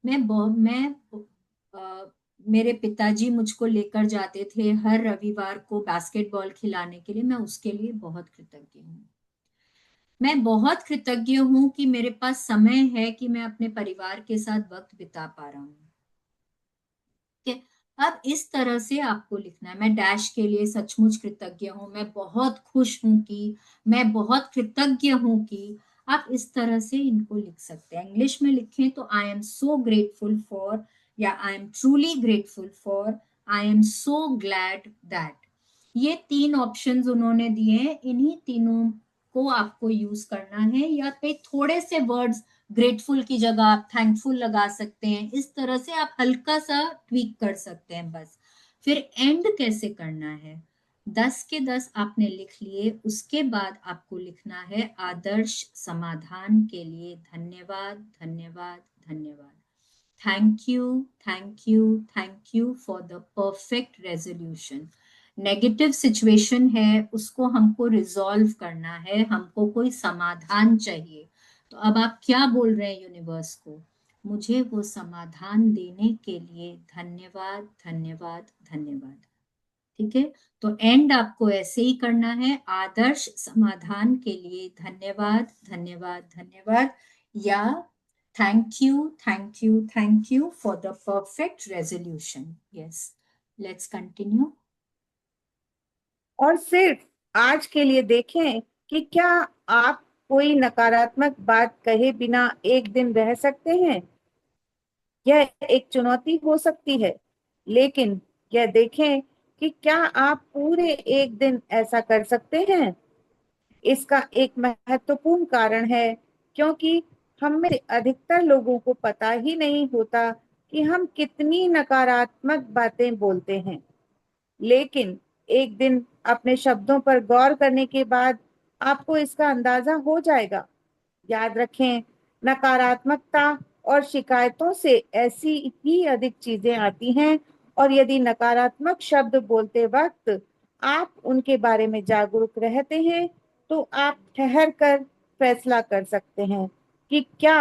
मैं मेरे पिताजी मुझको लेकर जाते थे हर रविवार को बास्केटबॉल खिलाने के लिए, मैं उसके लिए बहुत कृतज्ञ हूँ। मैं बहुत कृतज्ञ हूँ कि मेरे पास समय है, कि मैं अपने परिवार के साथ वक्त बिता पा रहा हूँ। ठीक है, अब इस तरह से आपको लिखना है। मैं डैश के लिए सचमुच कृतज्ञ हूँ, मैं बहुत खुश हूँ कि, मैं बहुत कृतज्ञ हूँ कि। आप इस तरह से इनको लिख सकते हैं। इंग्लिश में लिखें तो I am so grateful for, या I am truly grateful for, I am so glad that. ये 3 ऑप्शंस उन्होंने दिए हैं, इन्हीं तीनों को आपको यूज करना है। या पे थोड़े से वर्ड्स, ग्रेटफुल की जगह आप थैंकफुल लगा सकते हैं। इस तरह से आप हल्का सा ट्वीक कर सकते हैं बस। फिर एंड कैसे करना है, 10 के 10 आपने लिख लिए, उसके बाद आपको लिखना है आदर्श समाधान के लिए धन्यवाद, धन्यवाद, धन्यवाद। Thank you, thank you, thank you for the perfect resolution. Negative situation है, उसको हमको रिजॉल्व करना है, हमको कोई समाधान चाहिए। तो अब आप क्या बोल रहे हैं यूनिवर्स को, मुझे वो समाधान देने के लिए धन्यवाद, धन्यवाद, धन्यवाद। ठीक है, तो एंड आपको ऐसे ही करना है, आदर्श समाधान के लिए धन्यवाद, धन्यवाद, धन्यवाद, या thank you, thank you, thank you for the perfect resolution. Yes, let's continue. और सिर्फ आज के लिए देखें कि क्या आप कोई नकारात्मक बात कहे बिना एक दिन रह सकते हैं। यह एक चुनौती हो सकती है, लेकिन यह देखें कि क्या आप पूरे एक दिन ऐसा कर सकते हैं। इसका एक महत्वपूर्ण कारण है क्योंकि हम में से अधिकतर लोगों को पता ही नहीं होता कि हम कितनी नकारात्मक बातें बोलते हैं। लेकिन एक दिन अपने शब्दों पर गौर करने के बाद आपको इसका अंदाजा हो जाएगा। याद रखें, नकारात्मकता और शिकायतों से ऐसी ही अधिक चीजें आती हैं, और यदि नकारात्मक शब्द बोलते वक्त आप उनके बारे में जागरूक रहते हैं तो आप ठहर कर फैसला कर सकते हैं कि क्या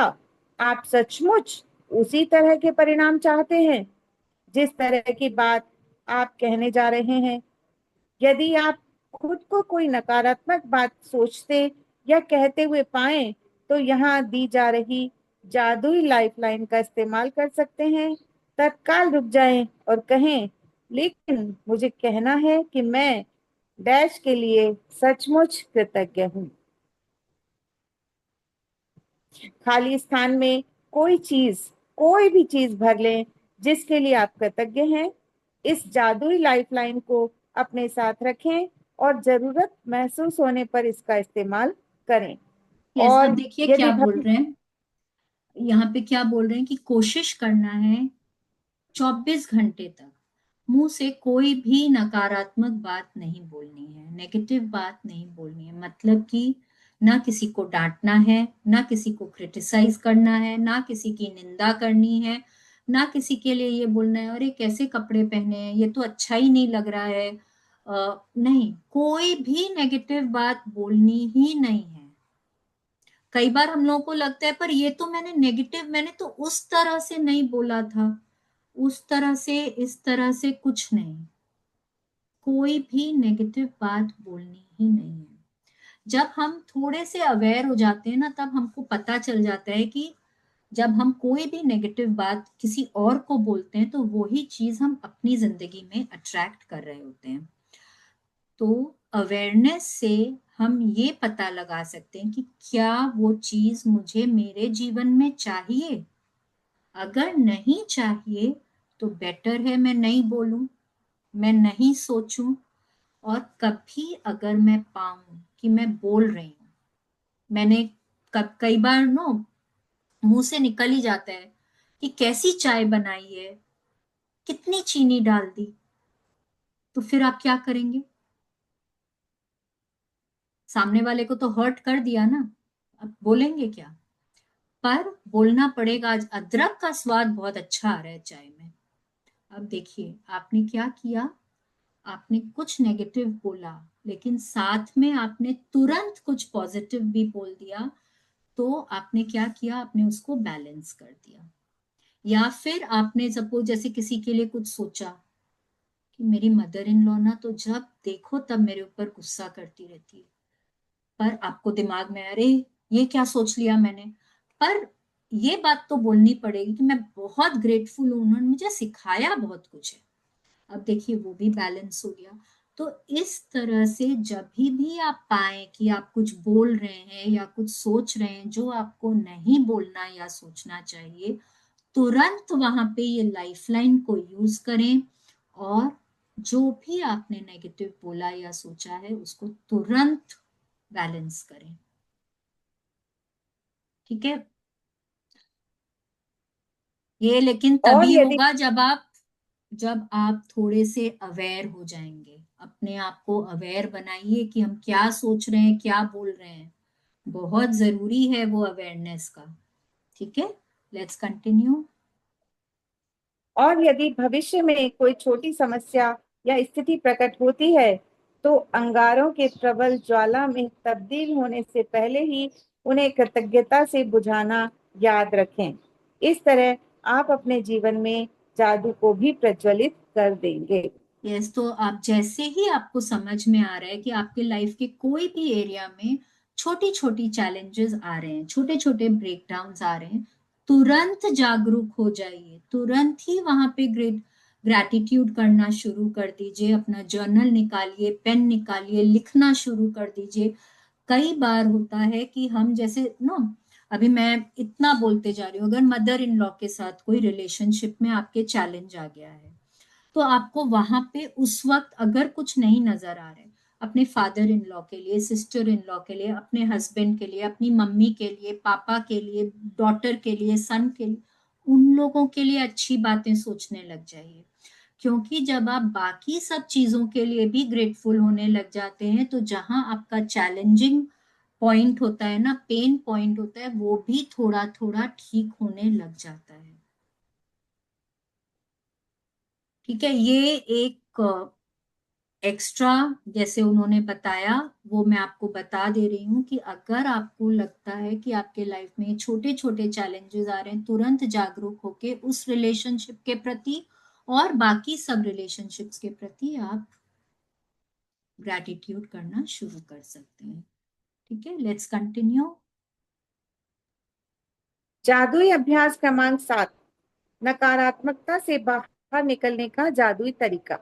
आप सचमुच उसी तरह के परिणाम चाहते हैं जिस तरह की बात आप कहने जा रहे हैं। यदि आप खुद को कोई नकारात्मक बात सोचते या कहते हुए पाएं तो यहाँ दी जा रही जादुई लाइफलाइन का इस्तेमाल कर सकते हैं। तत्काल रुक जाएं और कहें, लेकिन मुझे कहना है कि मैं डैश के लिए सचमुच कृतज्ञ हूँ। खाली स्थान में कोई भी चीज भर लें जिसके लिए आप कृतज्ञ हैं। इस जादुई लाइफलाइन को अपने साथ रखें और जरूरत महसूस होने पर इसका इस्तेमाल करें। यस, अब और देखिए यदि क्या बोल रहे हैं यहाँ पे, क्या बोल रहे हैं कि कोशिश करना है 24 घंटे तक मुंह से कोई भी नकारात्मक बात नहीं बोलनी है, नेगेटिव बात नहीं बोलनी है। मतलब कि ना किसी को डांटना है, ना किसी को क्रिटिसाइज करना है, ना किसी की निंदा करनी है, ना किसी के लिए ये बोलना है अरे कैसे कपड़े पहने हैं, ये तो अच्छा ही नहीं लग रहा है। नहीं, कोई भी नेगेटिव बात बोलनी ही नहीं है। कई बार हम लोगों को लगता है पर ये तो मैंने तो उस तरह से नहीं बोला था, उस तरह से इस तरह से कुछ नहीं। कोई भी नेगेटिव बात बोलनी ही नहीं है। जब हम थोड़े से अवेयर हो जाते हैं ना, तब हमको पता चल जाता है कि जब हम कोई भी नेगेटिव बात किसी और को बोलते हैं तो वही चीज हम अपनी जिंदगी में अट्रैक्ट कर रहे होते हैं। तो अवेयरनेस से हम ये पता लगा सकते हैं कि क्या वो चीज मुझे मेरे जीवन में चाहिए। अगर नहीं चाहिए तो बेटर है मैं नहीं बोलूं, मैं नहीं सोचूं। और कभी अगर मैं पाऊं कि मैं बोल रही हूं, मैंने कई बार नो मुंह से निकल ही जाता है कि कैसी चाय बनाई है, कितनी चीनी डाल दी, तो फिर आप क्या करेंगे? सामने वाले को तो हर्ट कर दिया ना, अब बोलेंगे क्या? पर बोलना पड़ेगा। आज अदरक का स्वाद बहुत अच्छा आ रहा है चाय में। अब देखिए आपने क्या किया, आपने कुछ नेगेटिव बोला लेकिन साथ में आपने तुरंत कुछ पॉजिटिव भी बोल दिया। तो आपने क्या किया, आपने उसको बैलेंस कर दिया। या फिर आपने सपोज जैसे किसी के लिए कुछ सोचा कि मेरी मदर इन लॉ ना तो जब देखो तब मेरे ऊपर गुस्सा करती रहती है, पर आपको दिमाग में अरे ये क्या सोच लिया मैंने। पर ये बात तो बोलनी पड़ेगी कि मैं बहुत ग्रेटफुल हूं, उन्होंने मुझे सिखाया बहुत कुछ है। अब देखिए वो भी बैलेंस हो गया। तो इस तरह से जब भी आप पाए कि आप कुछ बोल रहे हैं या कुछ सोच रहे हैं जो आपको नहीं बोलना या सोचना चाहिए, तुरंत वहां पे ये लाइफलाइन को यूज करें और जो भी आपने नेगेटिव बोला या सोचा है उसको तुरंत बैलेंस करें। ठीक है, ये लेकिन और तभी यदि होगा जब आप थोड़े से अवेयर हो जाएंगे। अपने आप को अवेयर बनाइए कि हम क्या सोच रहे हैं, क्या बोल रहे हैं। बहुत जरूरी है वो अवेयरनेस का। ठीक है, लेट्स कंटिन्यू। और यदि भविष्य में कोई छोटी समस्या या स्थिति प्रकट होती है तो अंगारों के प्रबल ज्वाला में तब्दील होने से पहले ही उन्हें कृतज्ञता से बुझाना याद रखें। इस तरह आप अपने जीवन में जादू को भी प्रज्वलित कर देंगे। यस, तो आप जैसे ही आपको समझ में आ रहा है कि आपके लाइफ के कोई भी एरिया में छोटी छोटी चैलेंजेस आ रहे हैं, छोटे छोटे ब्रेकडाउन्स आ रहे हैं, तुरंत जागरूक हो जाइए। तुरंत ही वहां पे ग्रैटिट्यूड करना शुरू कर दीजिए। अपना जर्नल निकालिए, पेन निकालिए, लिखना शुरू कर दीजिए। कई बार होता है कि हम जैसे नो, अभी मैं इतना बोलते जा रही हूँ, अगर मदर इन लॉ के साथ कोई रिलेशनशिप में आपके चैलेंज आ गया है तो आपको वहां पे उस वक्त अगर कुछ नहीं नजर आ रहा है, अपने फादर इन लॉ के लिए, सिस्टर इन लॉ के लिए, अपने हस्बैंड के लिए, अपनी मम्मी के लिए, पापा के लिए, डॉटर के लिए, सन के लिए, उन लोगों के लिए अच्छी बातें सोचने लग जाइए। क्योंकि जब आप बाकी सब चीजों के लिए भी ग्रेटफुल होने लग जाते हैं तो जहां आपका चैलेंजिंग पॉइंट होता है ना, पेन पॉइंट होता है, वो भी थोड़ा थोड़ा ठीक होने लग जाता है। ठीक है, ये एक एक्स्ट्रा जैसे उन्होंने बताया वो मैं आपको बता दे रही हूँ कि अगर आपको लगता है कि आपके लाइफ में छोटे छोटे चैलेंजेस आ रहे हैं, तुरंत जागरूक होके उस रिलेशनशिप के प्रति और बाकी सब रिलेशनशिप्स के प्रति आप ग्रैटिट्यूड करना शुरू कर सकते हैं। ठीक है, लेट्स कंटिन्यू। जादुई अभ्यास क्रमांक 7, नकारात्मकता से बाहर निकलने का जादुई तरीका।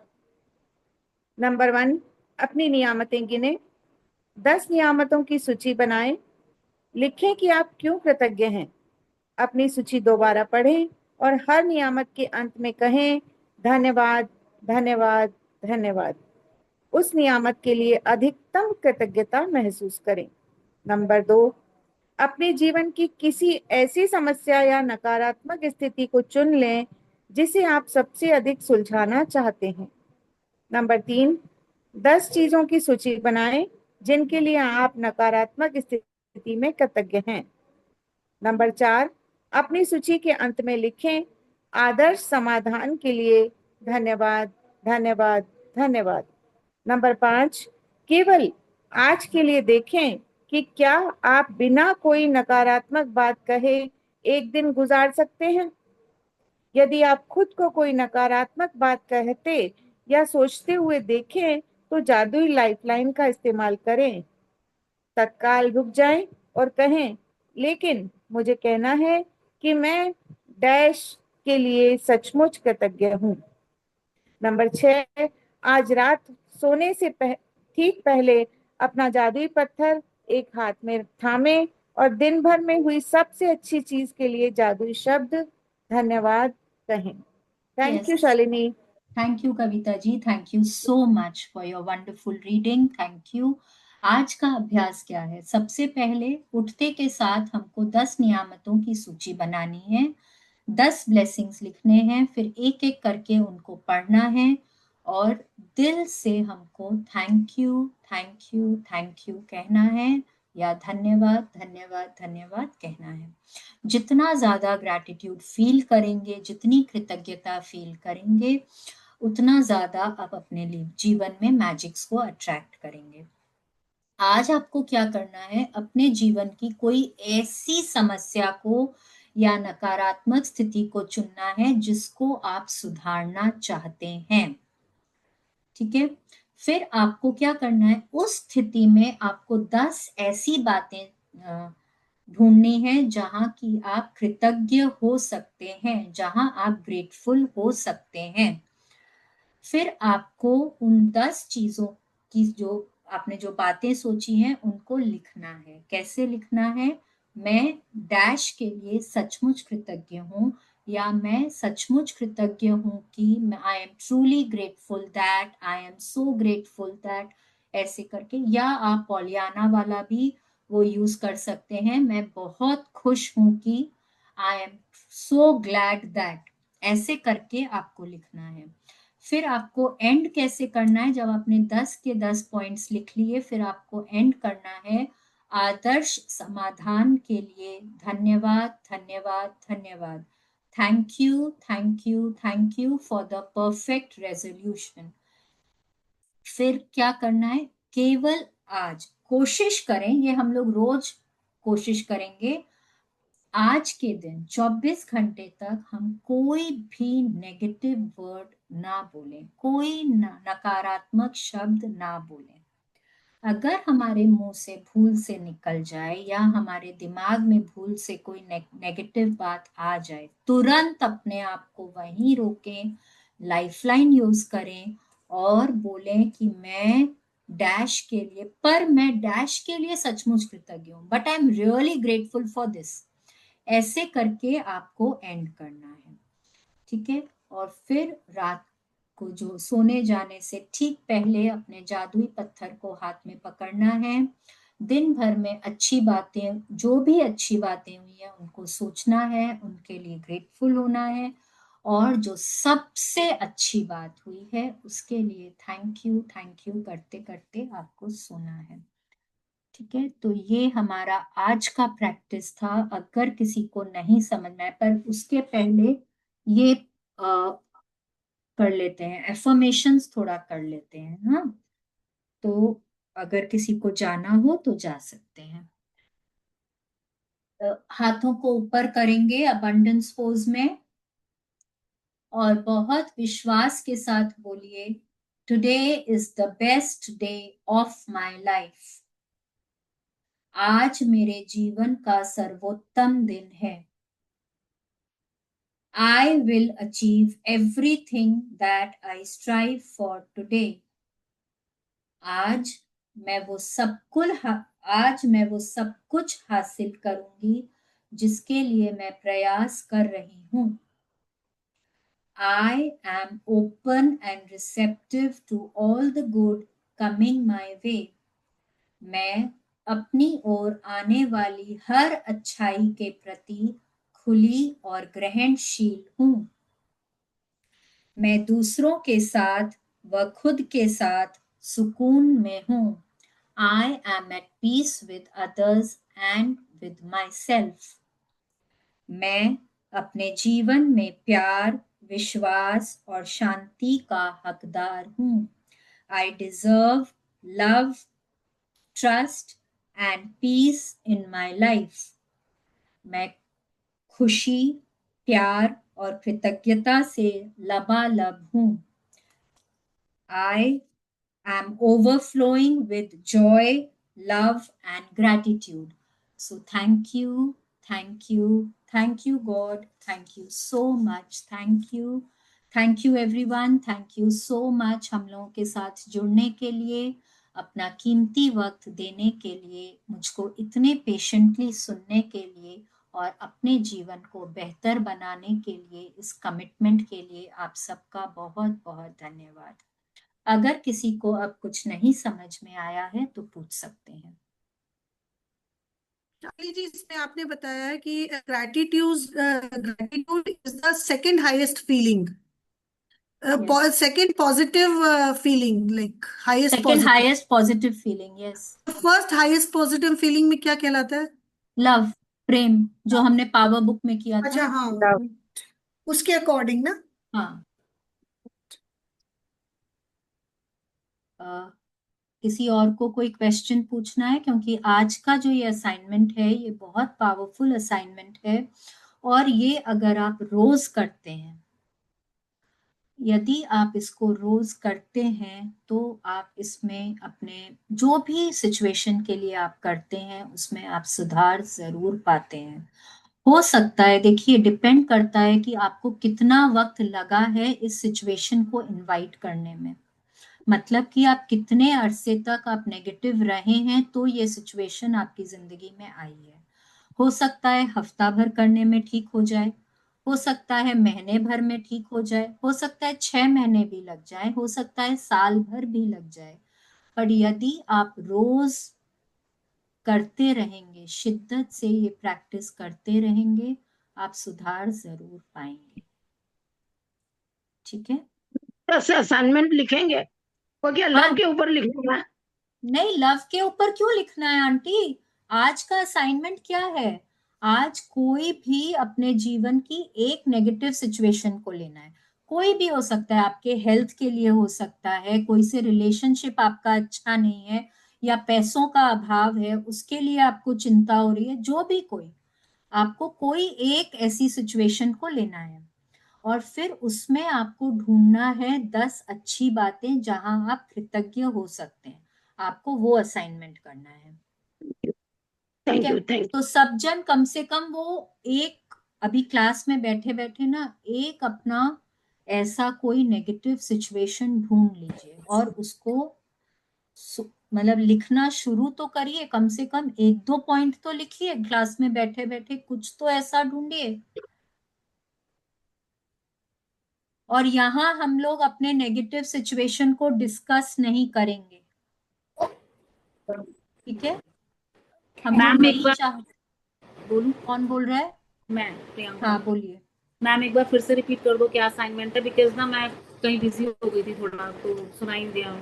नंबर 1, अपनी नियामतें गिने। 10 नियामतों की सूची बनाएं। लिखें कि आप क्यों कृतज्ञ हैं। अपनी सूची दोबारा पढ़ें और हर नियामत के अंत में कहें धन्यवाद, धन्यवाद, धन्यवाद। उस नियामत के लिए अधिकतम कृतज्ञता महसूस करें। नंबर 2, अपने जीवन की किसी ऐसी समस्या या नकारात्मक स्थिति को चुन लें जिसे आप सबसे अधिक सुलझाना चाहते हैं। नंबर 3, 10 चीजों की सूची बनाएं जिनके लिए आप नकारात्मक स्थिति में कृतज्ञ हैं। नंबर 4, अपनी सूची के अंत में लिखें आदर्श समाधान के लिए धन्यवाद, धन्यवाद, धन्यवाद। नंबर 5, केवल आज के लिए देखें कि क्या आप बिना कोई नकारात्मक बात कहे एक दिन गुजार सकते हैं। यदि आप खुद को कोई नकारात्मक बात कहते या सोचते हुए देखें तो जादुई लाइफलाइन का इस्तेमाल करें। तत्काल रुक जाएं और कहें लेकिन मुझे कहना है कि मैं डैश के लिए सचमुच कृतज्ञ हूँ। नंबर 6, आज रात सोने से ठीक पहले अपना जादुई पत्थर एक हाथ में थामे और दिन भर में हुई सबसे अच्छी चीज के लिए जादुई शब्द धन्यवाद कहें। Thank you Yes. Shalini. Thank you Kavita ji, thank you so much for your wonderful reading, thank you. आज का अभ्यास क्या है? सबसे पहले उठते के साथ हमको 10 नियामतों की सूची बनानी है, 10 ब्लेसिंग्स लिखने हैं, फिर एक एक करके उनको पढ़ना है और दिल से हमको thank you, thank you, thank you कहना है या धन्यवाद, धन्यवाद, धन्यवाद कहना है। जितना ज्यादा ग्रैटिट्यूड फील करेंगे, जितनी कृतज्ञता फील करेंगे, उतना ज्यादा आप अपने जीवन में मैजिक्स को अट्रैक्ट करेंगे। आज आपको क्या करना है? अपने जीवन की कोई ऐसी समस्या को या नकारात्मक स्थिति को चुनना है जिसको आप सुधारना चाहते हैं। ठीक है, फिर आपको क्या करना है? उस स्थिति में आपको 10 ऐसी बातें ढूंढनी है जहां की आप कृतज्ञ हो सकते हैं, जहां आप ग्रेटफुल हो सकते हैं। फिर आपको उन 10 चीजों की जो आपने जो बातें सोची हैं उनको लिखना है। कैसे लिखना है? मैं डैश के लिए सचमुच कृतज्ञ हूँ, या मैं सचमुच कृतज्ञ हूँ कि आई am truly grateful that, I am so grateful that, ऐसे करके। या आप पॉलियाना वाला भी वो यूज कर सकते हैं, मैं बहुत खुश हूँ कि, आई एम सो ग्लैड दैट, ऐसे करके आपको लिखना है। फिर आपको एंड कैसे करना है? जब आपने 10 के 10 पॉइंट्स लिख लिए, फिर आपको एंड करना है आदर्श समाधान के लिए धन्यवाद, धन्यवाद, धन्यवाद, thank you, thank you, thank you for the perfect resolution. फिर क्या करना है? केवल आज कोशिश करें, ये हम लोग रोज कोशिश करेंगे, आज के दिन 24 घंटे तक हम कोई भी नेगेटिव वर्ड ना बोलें, कोई नकारात्मक शब्द ना बोलें। अगर हमारे मुंह से भूल से निकल जाए या हमारे दिमाग में भूल से कोई नेगेटिव बात आ जाए, तुरंत अपने आप को वहीं रोकें, लाइफलाइन यूज करें और बोलें कि मैं डैश के लिए, पर मैं डैश के लिए सचमुच कृतज्ञ हूँ, but I am really grateful for this, ऐसे करके आपको एंड करना है। ठीक है, और फिर रात आपको जो सोने जाने से ठीक पहले अपने जादुई पत्थर को हाथ में पकड़ना है। दिन भर में अच्छी बातें, जो भी अच्छी बातें हुई हैं उनको सोचना है, उनके लिए ग्रेटफुल होना है, और जो सबसे अच्छी बात हुई है उसके लिए थैंक यू करते करते आपको सोना है। ठीक है, तो ये हमारा आज का प्रैक्टिस था। अगर किसी को नहीं समझ में आया, पर उसके पहले ये कर लेते हैं, एफर्मेशंस थोड़ा कर लेते हैं। हाँ, तो अगर किसी को जाना हो तो जा सकते हैं। हाथों को ऊपर करेंगे अबंडेंस पोज में, और बहुत विश्वास के साथ बोलिए, today is the best day of my life. आज मेरे जीवन का सर्वोत्तम दिन है। I will achieve everything that I strive for today. आज मैं वो सब कुछ हासिल करूंगी जिसके लिए मैं प्रयास कर रही हूँ। I am open and receptive to all the good coming my way. मैं अपनी ओर आने वाली हर अच्छाई के प्रति खुली और ग्रहणशील हूँ। मैं दूसरों के साथ व खुद के साथ सुकून में हूँ। I am at peace with others and with myself. मैं अपने जीवन में प्यार, विश्वास और शांति का हकदार हूँ। I deserve love, trust and peace in my life. मैं खुशी, प्यार और कृतज्ञता से लबालब हूँ। I am overflowing with joy, love, and gratitude. So thank you, God. Thank you so much. Thank you everyone. Thank you so much हम लोगों के साथ जुड़ने के लिए, अपना कीमती वक्त देने के लिए, मुझको इतने पेशेंटली सुनने के लिए, और अपने जीवन को बेहतर बनाने के लिए, इस कमिटमेंट के लिए आप सबका बहुत बहुत धन्यवाद। अगर किसी को अब कुछ नहीं समझ में आया है तो पूछ सकते हैं। चार्ली जी, इसमें आपने बताया है कि gratitude is the second highest feeling, second positive feeling, like highest second positive. Highest positive feeling, yes. First highest positive feeling में क्या कहलाता है? लव, प्रेम, जो हमने पावर बुक में किया था। अच्छा, हाँ, उसके अकॉर्डिंग ना। हाँ। किसी और को कोई क्वेश्चन पूछना है? क्योंकि आज का जो ये असाइनमेंट है ये बहुत पावरफुल असाइनमेंट है, और ये अगर आप रोज करते हैं, यदि आप इसको रोज करते हैं तो आप इसमें अपने जो भी सिचुएशन के लिए आप करते हैं उसमें आप सुधार जरूर पाते हैं। हो सकता है, देखिए, डिपेंड करता है कि आपको कितना वक्त लगा है इस सिचुएशन को इनवाइट करने में। मतलब कि आप कितने अरसे तक आप नेगेटिव रहे हैं तो ये सिचुएशन आपकी जिंदगी में आई है। हो सकता है हफ्ता भर करने में ठीक हो जाए, हो सकता है महीने भर में ठीक हो जाए, हो सकता है 6 महीने भी लग जाए, हो सकता है साल भर भी लग जाए। पर यदि आप रोज करते रहेंगे, शिद्दत से ये प्रैक्टिस करते रहेंगे, आप सुधार जरूर पाएंगे। ठीक है? से असाइनमेंट लिखेंगे वो क्या लव हाँ। के ऊपर लिखना है? नहीं, लव के ऊपर क्यों लिखना है आंटी? आज का असाइनमेंट क्या है? आज कोई भी अपने जीवन की एक नेगेटिव सिचुएशन को लेना है। कोई भी हो सकता है, आपके हेल्थ के लिए हो सकता है, कोई से रिलेशनशिप आपका अच्छा नहीं है, या पैसों का अभाव है उसके लिए आपको चिंता हो रही है, जो भी कोई, आपको कोई एक ऐसी सिचुएशन को लेना है, और फिर उसमें आपको ढूंढना है 10 अच्छी बातें जहां आप कृतज्ञ हो सकते हैं। आपको वो असाइनमेंट करना है। ठीक थैंक है? यू, थैंक तो सब जन कम से कम वो एक, अभी क्लास में बैठे बैठे ना, एक अपना ऐसा कोई नेगेटिव सिचुएशन ढूंढ लीजिए और उसको मतलब लिखना शुरू तो करिए। कम से कम 1-2 पॉइंट तो लिखिए, क्लास में बैठे बैठे कुछ तो ऐसा ढूंढिए। और यहाँ हम लोग अपने नेगेटिव सिचुएशन को डिस्कस नहीं करेंगे, ठीक है? हम लोग मैम एक नहीं बार चाह बोलूं? कौन बोल रहा है? मैं प्रियंका। हाँ बोलिए। मैम एक बार फिर से रिपीट कर दो क्या असाइनमेंट है, बिकॉज ना मैं कहीं बिजी हो गई थी थोड़ा, तो सुनाई नहीं दिया।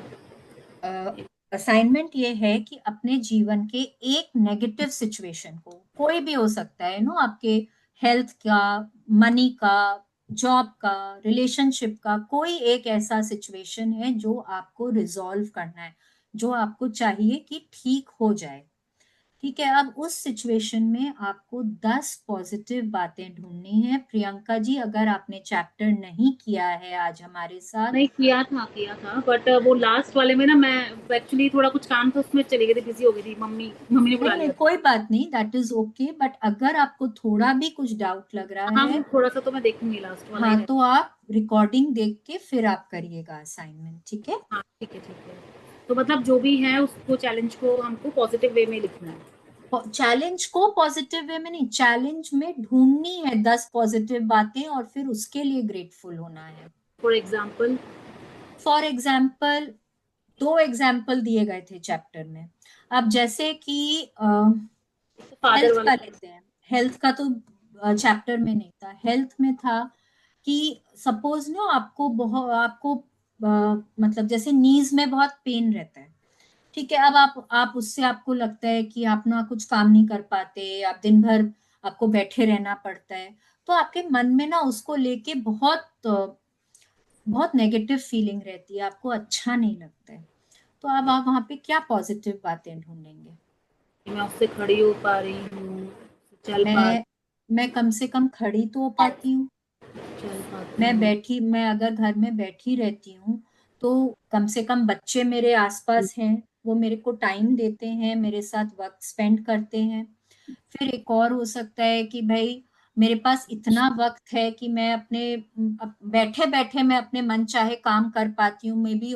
असाइनमेंट ये है कि अपने जीवन के एक नेगेटिव सिचुएशन को, कोई भी हो सकता है नो, आपके हेल्थ का, मनी का, जॉब का, रिलेशनशिप का, कोई एक ऐसा सिचुएशन है जो आपको रिजॉल्व करना है, जो आपको चाहिए कि ठीक हो जाए, ठीक है? अब उस सिचुएशन में आपको 10 पॉजिटिव बातें ढूंढनी है। प्रियंका जी, अगर आपने चैप्टर नहीं किया है आज हमारे साथ, नहीं किया था बट वो लास्ट वाले में ना मैं एक्चुअली थोड़ा कुछ काम था उसमें चली गई थी, बिजी हो गई थी, मम्मी ने बुला नहीं नहीं लिया कोई बात नहीं, दैट इज ओके, बट अगर आपको थोड़ा भी कुछ डाउट लग रहा था। हाँ है, थोड़ा सा तो मैं देखूंगी, लास्ट वाला ही हाँ, है। तो आप रिकॉर्डिंग देख के फिर आप करिएगा असाइनमेंट, ठीक है? हाँ ठीक है। तो मतलब जो भी है उसको, चैलेंज को हमको पॉजिटिव वे में लिखना है। चैलेंज को पॉजिटिव वे में नहीं, चैलेंज में ढूंढनी है 10 पॉजिटिव बातें और फिर उसके लिए ग्रेटफुल होना है। For example? For example 2 example दिए गए थे चैप्टर में। अब जैसे कि फादर हेल्थ वाला। का लेते हैं। हेल्थ का तो चैप्टर में नहीं था, हेल्थ में था कि सपोज नो आपको बहुत, आपको मतलब जैसे नीज में बहुत पेन रहता है, ठीक है? अब आप उससे आपको लगता है कि आप ना कुछ काम नहीं कर पाते, आप दिन भर आपको बैठे रहना पड़ता है, तो आपके मन में ना उसको लेके बहुत नेगेटिव फीलिंग रहती है, आपको अच्छा नहीं लगता है। तो अब आप वहां पे क्या पॉजिटिव बातें ढूंढेंगे? मैं उससे खड़ी हो पा रही हूँ, चल पा मैं कम से कम खड़ी तो हो पाती हूँ। चल पाती हूँ। मैं अगर घर में बैठी रहती हूँ तो कम से कम बच्चे मेरे आसपास हैं, वो मेरे को टाइम देते हैं, मेरे साथ वक्त स्पेंड करते हैं। फिर एक और हो सकता है कि भाई मेरे पास इतना वक्त है कि मैं अपने बैठे बैठे मैं अपने मन चाहे काम कर पाती हूँ, मे बी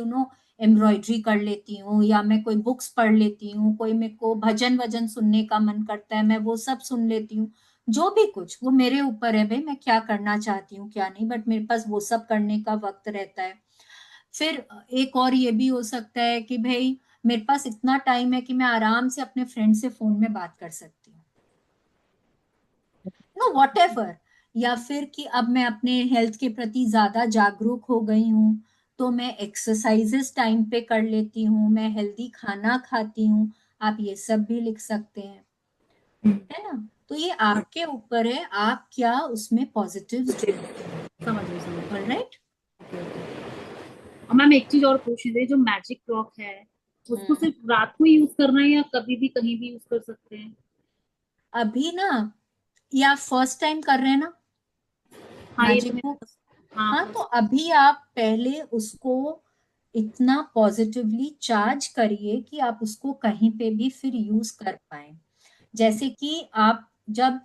एम्ब्रॉयडरी कर लेती हूँ, या मैं कोई बुक्स पढ़ लेती हूँ, कोई मेरे को भजन वजन सुनने का मन करता है मैं वो सब सुन लेती हूँ। जो भी कुछ, वो मेरे ऊपर है भाई, मैं क्या करना चाहती हूँ क्या नहीं, बट मेरे पास वो सब करने का वक्त रहता है। फिर एक और ये भी हो सकता है कि भाई मेरे पास इतना टाइम है कि मैं आराम से अपने फ्रेंड से फोन में बात कर सकती हूँ, नो वॉट एवर। या फिर कि अब मैं अपने हेल्थ के प्रति ज्यादा जागरूक हो गई हूँ, तो मैं एक्सरसाइजेस टाइम पे कर लेती हूँ, मैं हेल्दी खाना खाती हूँ। आप ये सब भी लिख सकते हैं, है ना? तो ये आपके ऊपर है, आप क्या उसमें पॉजिटिव्स ढूंढते हैं। समझ गई। ऑलराइट। और मैम एक चीज और पूछ रही थी, जो मैजिक क्लॉक है उसको सिर्फ रात को यूज करना है या कभी भी कहीं भी यूज कर सकते हैं? अभी ना, या फर्स्ट टाइम कर रहे हैं ना हाँ ये तो मैजिक को? हाँ हाँ, तो अभी आप पहले उसको इतना पॉजिटिवली चार्ज करिए कि आप उसको कहीं पे भी फिर यूज कर पाए। जैसे कि आप जब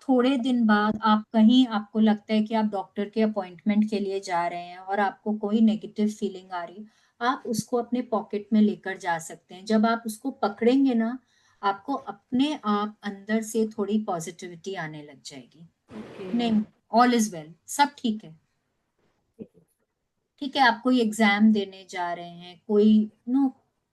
थोड़े दिन बाद आप कहीं, आपको लगता है कि आप डॉक्टर के अपॉइंटमेंट के लिए जा रहे हैं और आपको कोई नेगेटिव फीलिंग आ रही, आप उसको अपने पॉकेट में लेकर जा सकते हैं। जब आप उसको पकड़ेंगे ना, आपको अपने आप अंदर से थोड़ी पॉजिटिविटी आने लग जाएगी। नहीं, ऑल इज वेल, सब ठीक है, ठीक है? आप कोई एग्जाम देने जा रहे हैं, कोई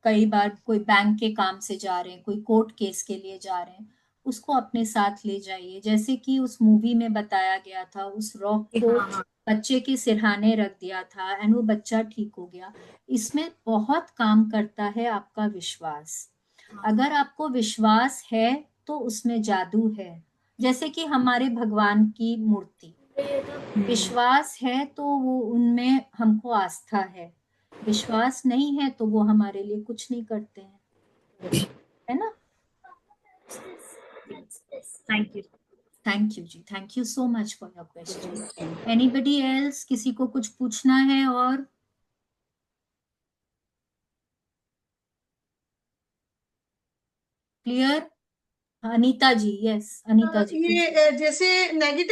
कई बार कोई बैंक के काम से जा रहे हैं, कोई कोर्ट केस के लिए जा रहे हैं, उसको अपने साथ ले जाइए। जैसे कि उस मूवी में बताया गया था, उस रॉक को हाँ बच्चे के सिरहाने रख दिया था एंड वो बच्चा ठीक हो गया। इसमें बहुत काम करता है आपका विश्वास। अगर आपको विश्वास है तो उसमें जादू है। जैसे कि हमारे भगवान की मूर्ति, विश्वास है तो वो उनमें हमको आस्था है, विश्वास नहीं है तो वो हमारे लिए कुछ नहीं करते हैं, है ना? Thank you. थैंक यू जी, thank you so much for your question. Anybody else, किसी को कुछ पूछना है? और क्लियर? अनीता जी, यस अनीता जी ये जैसे नेगेटिव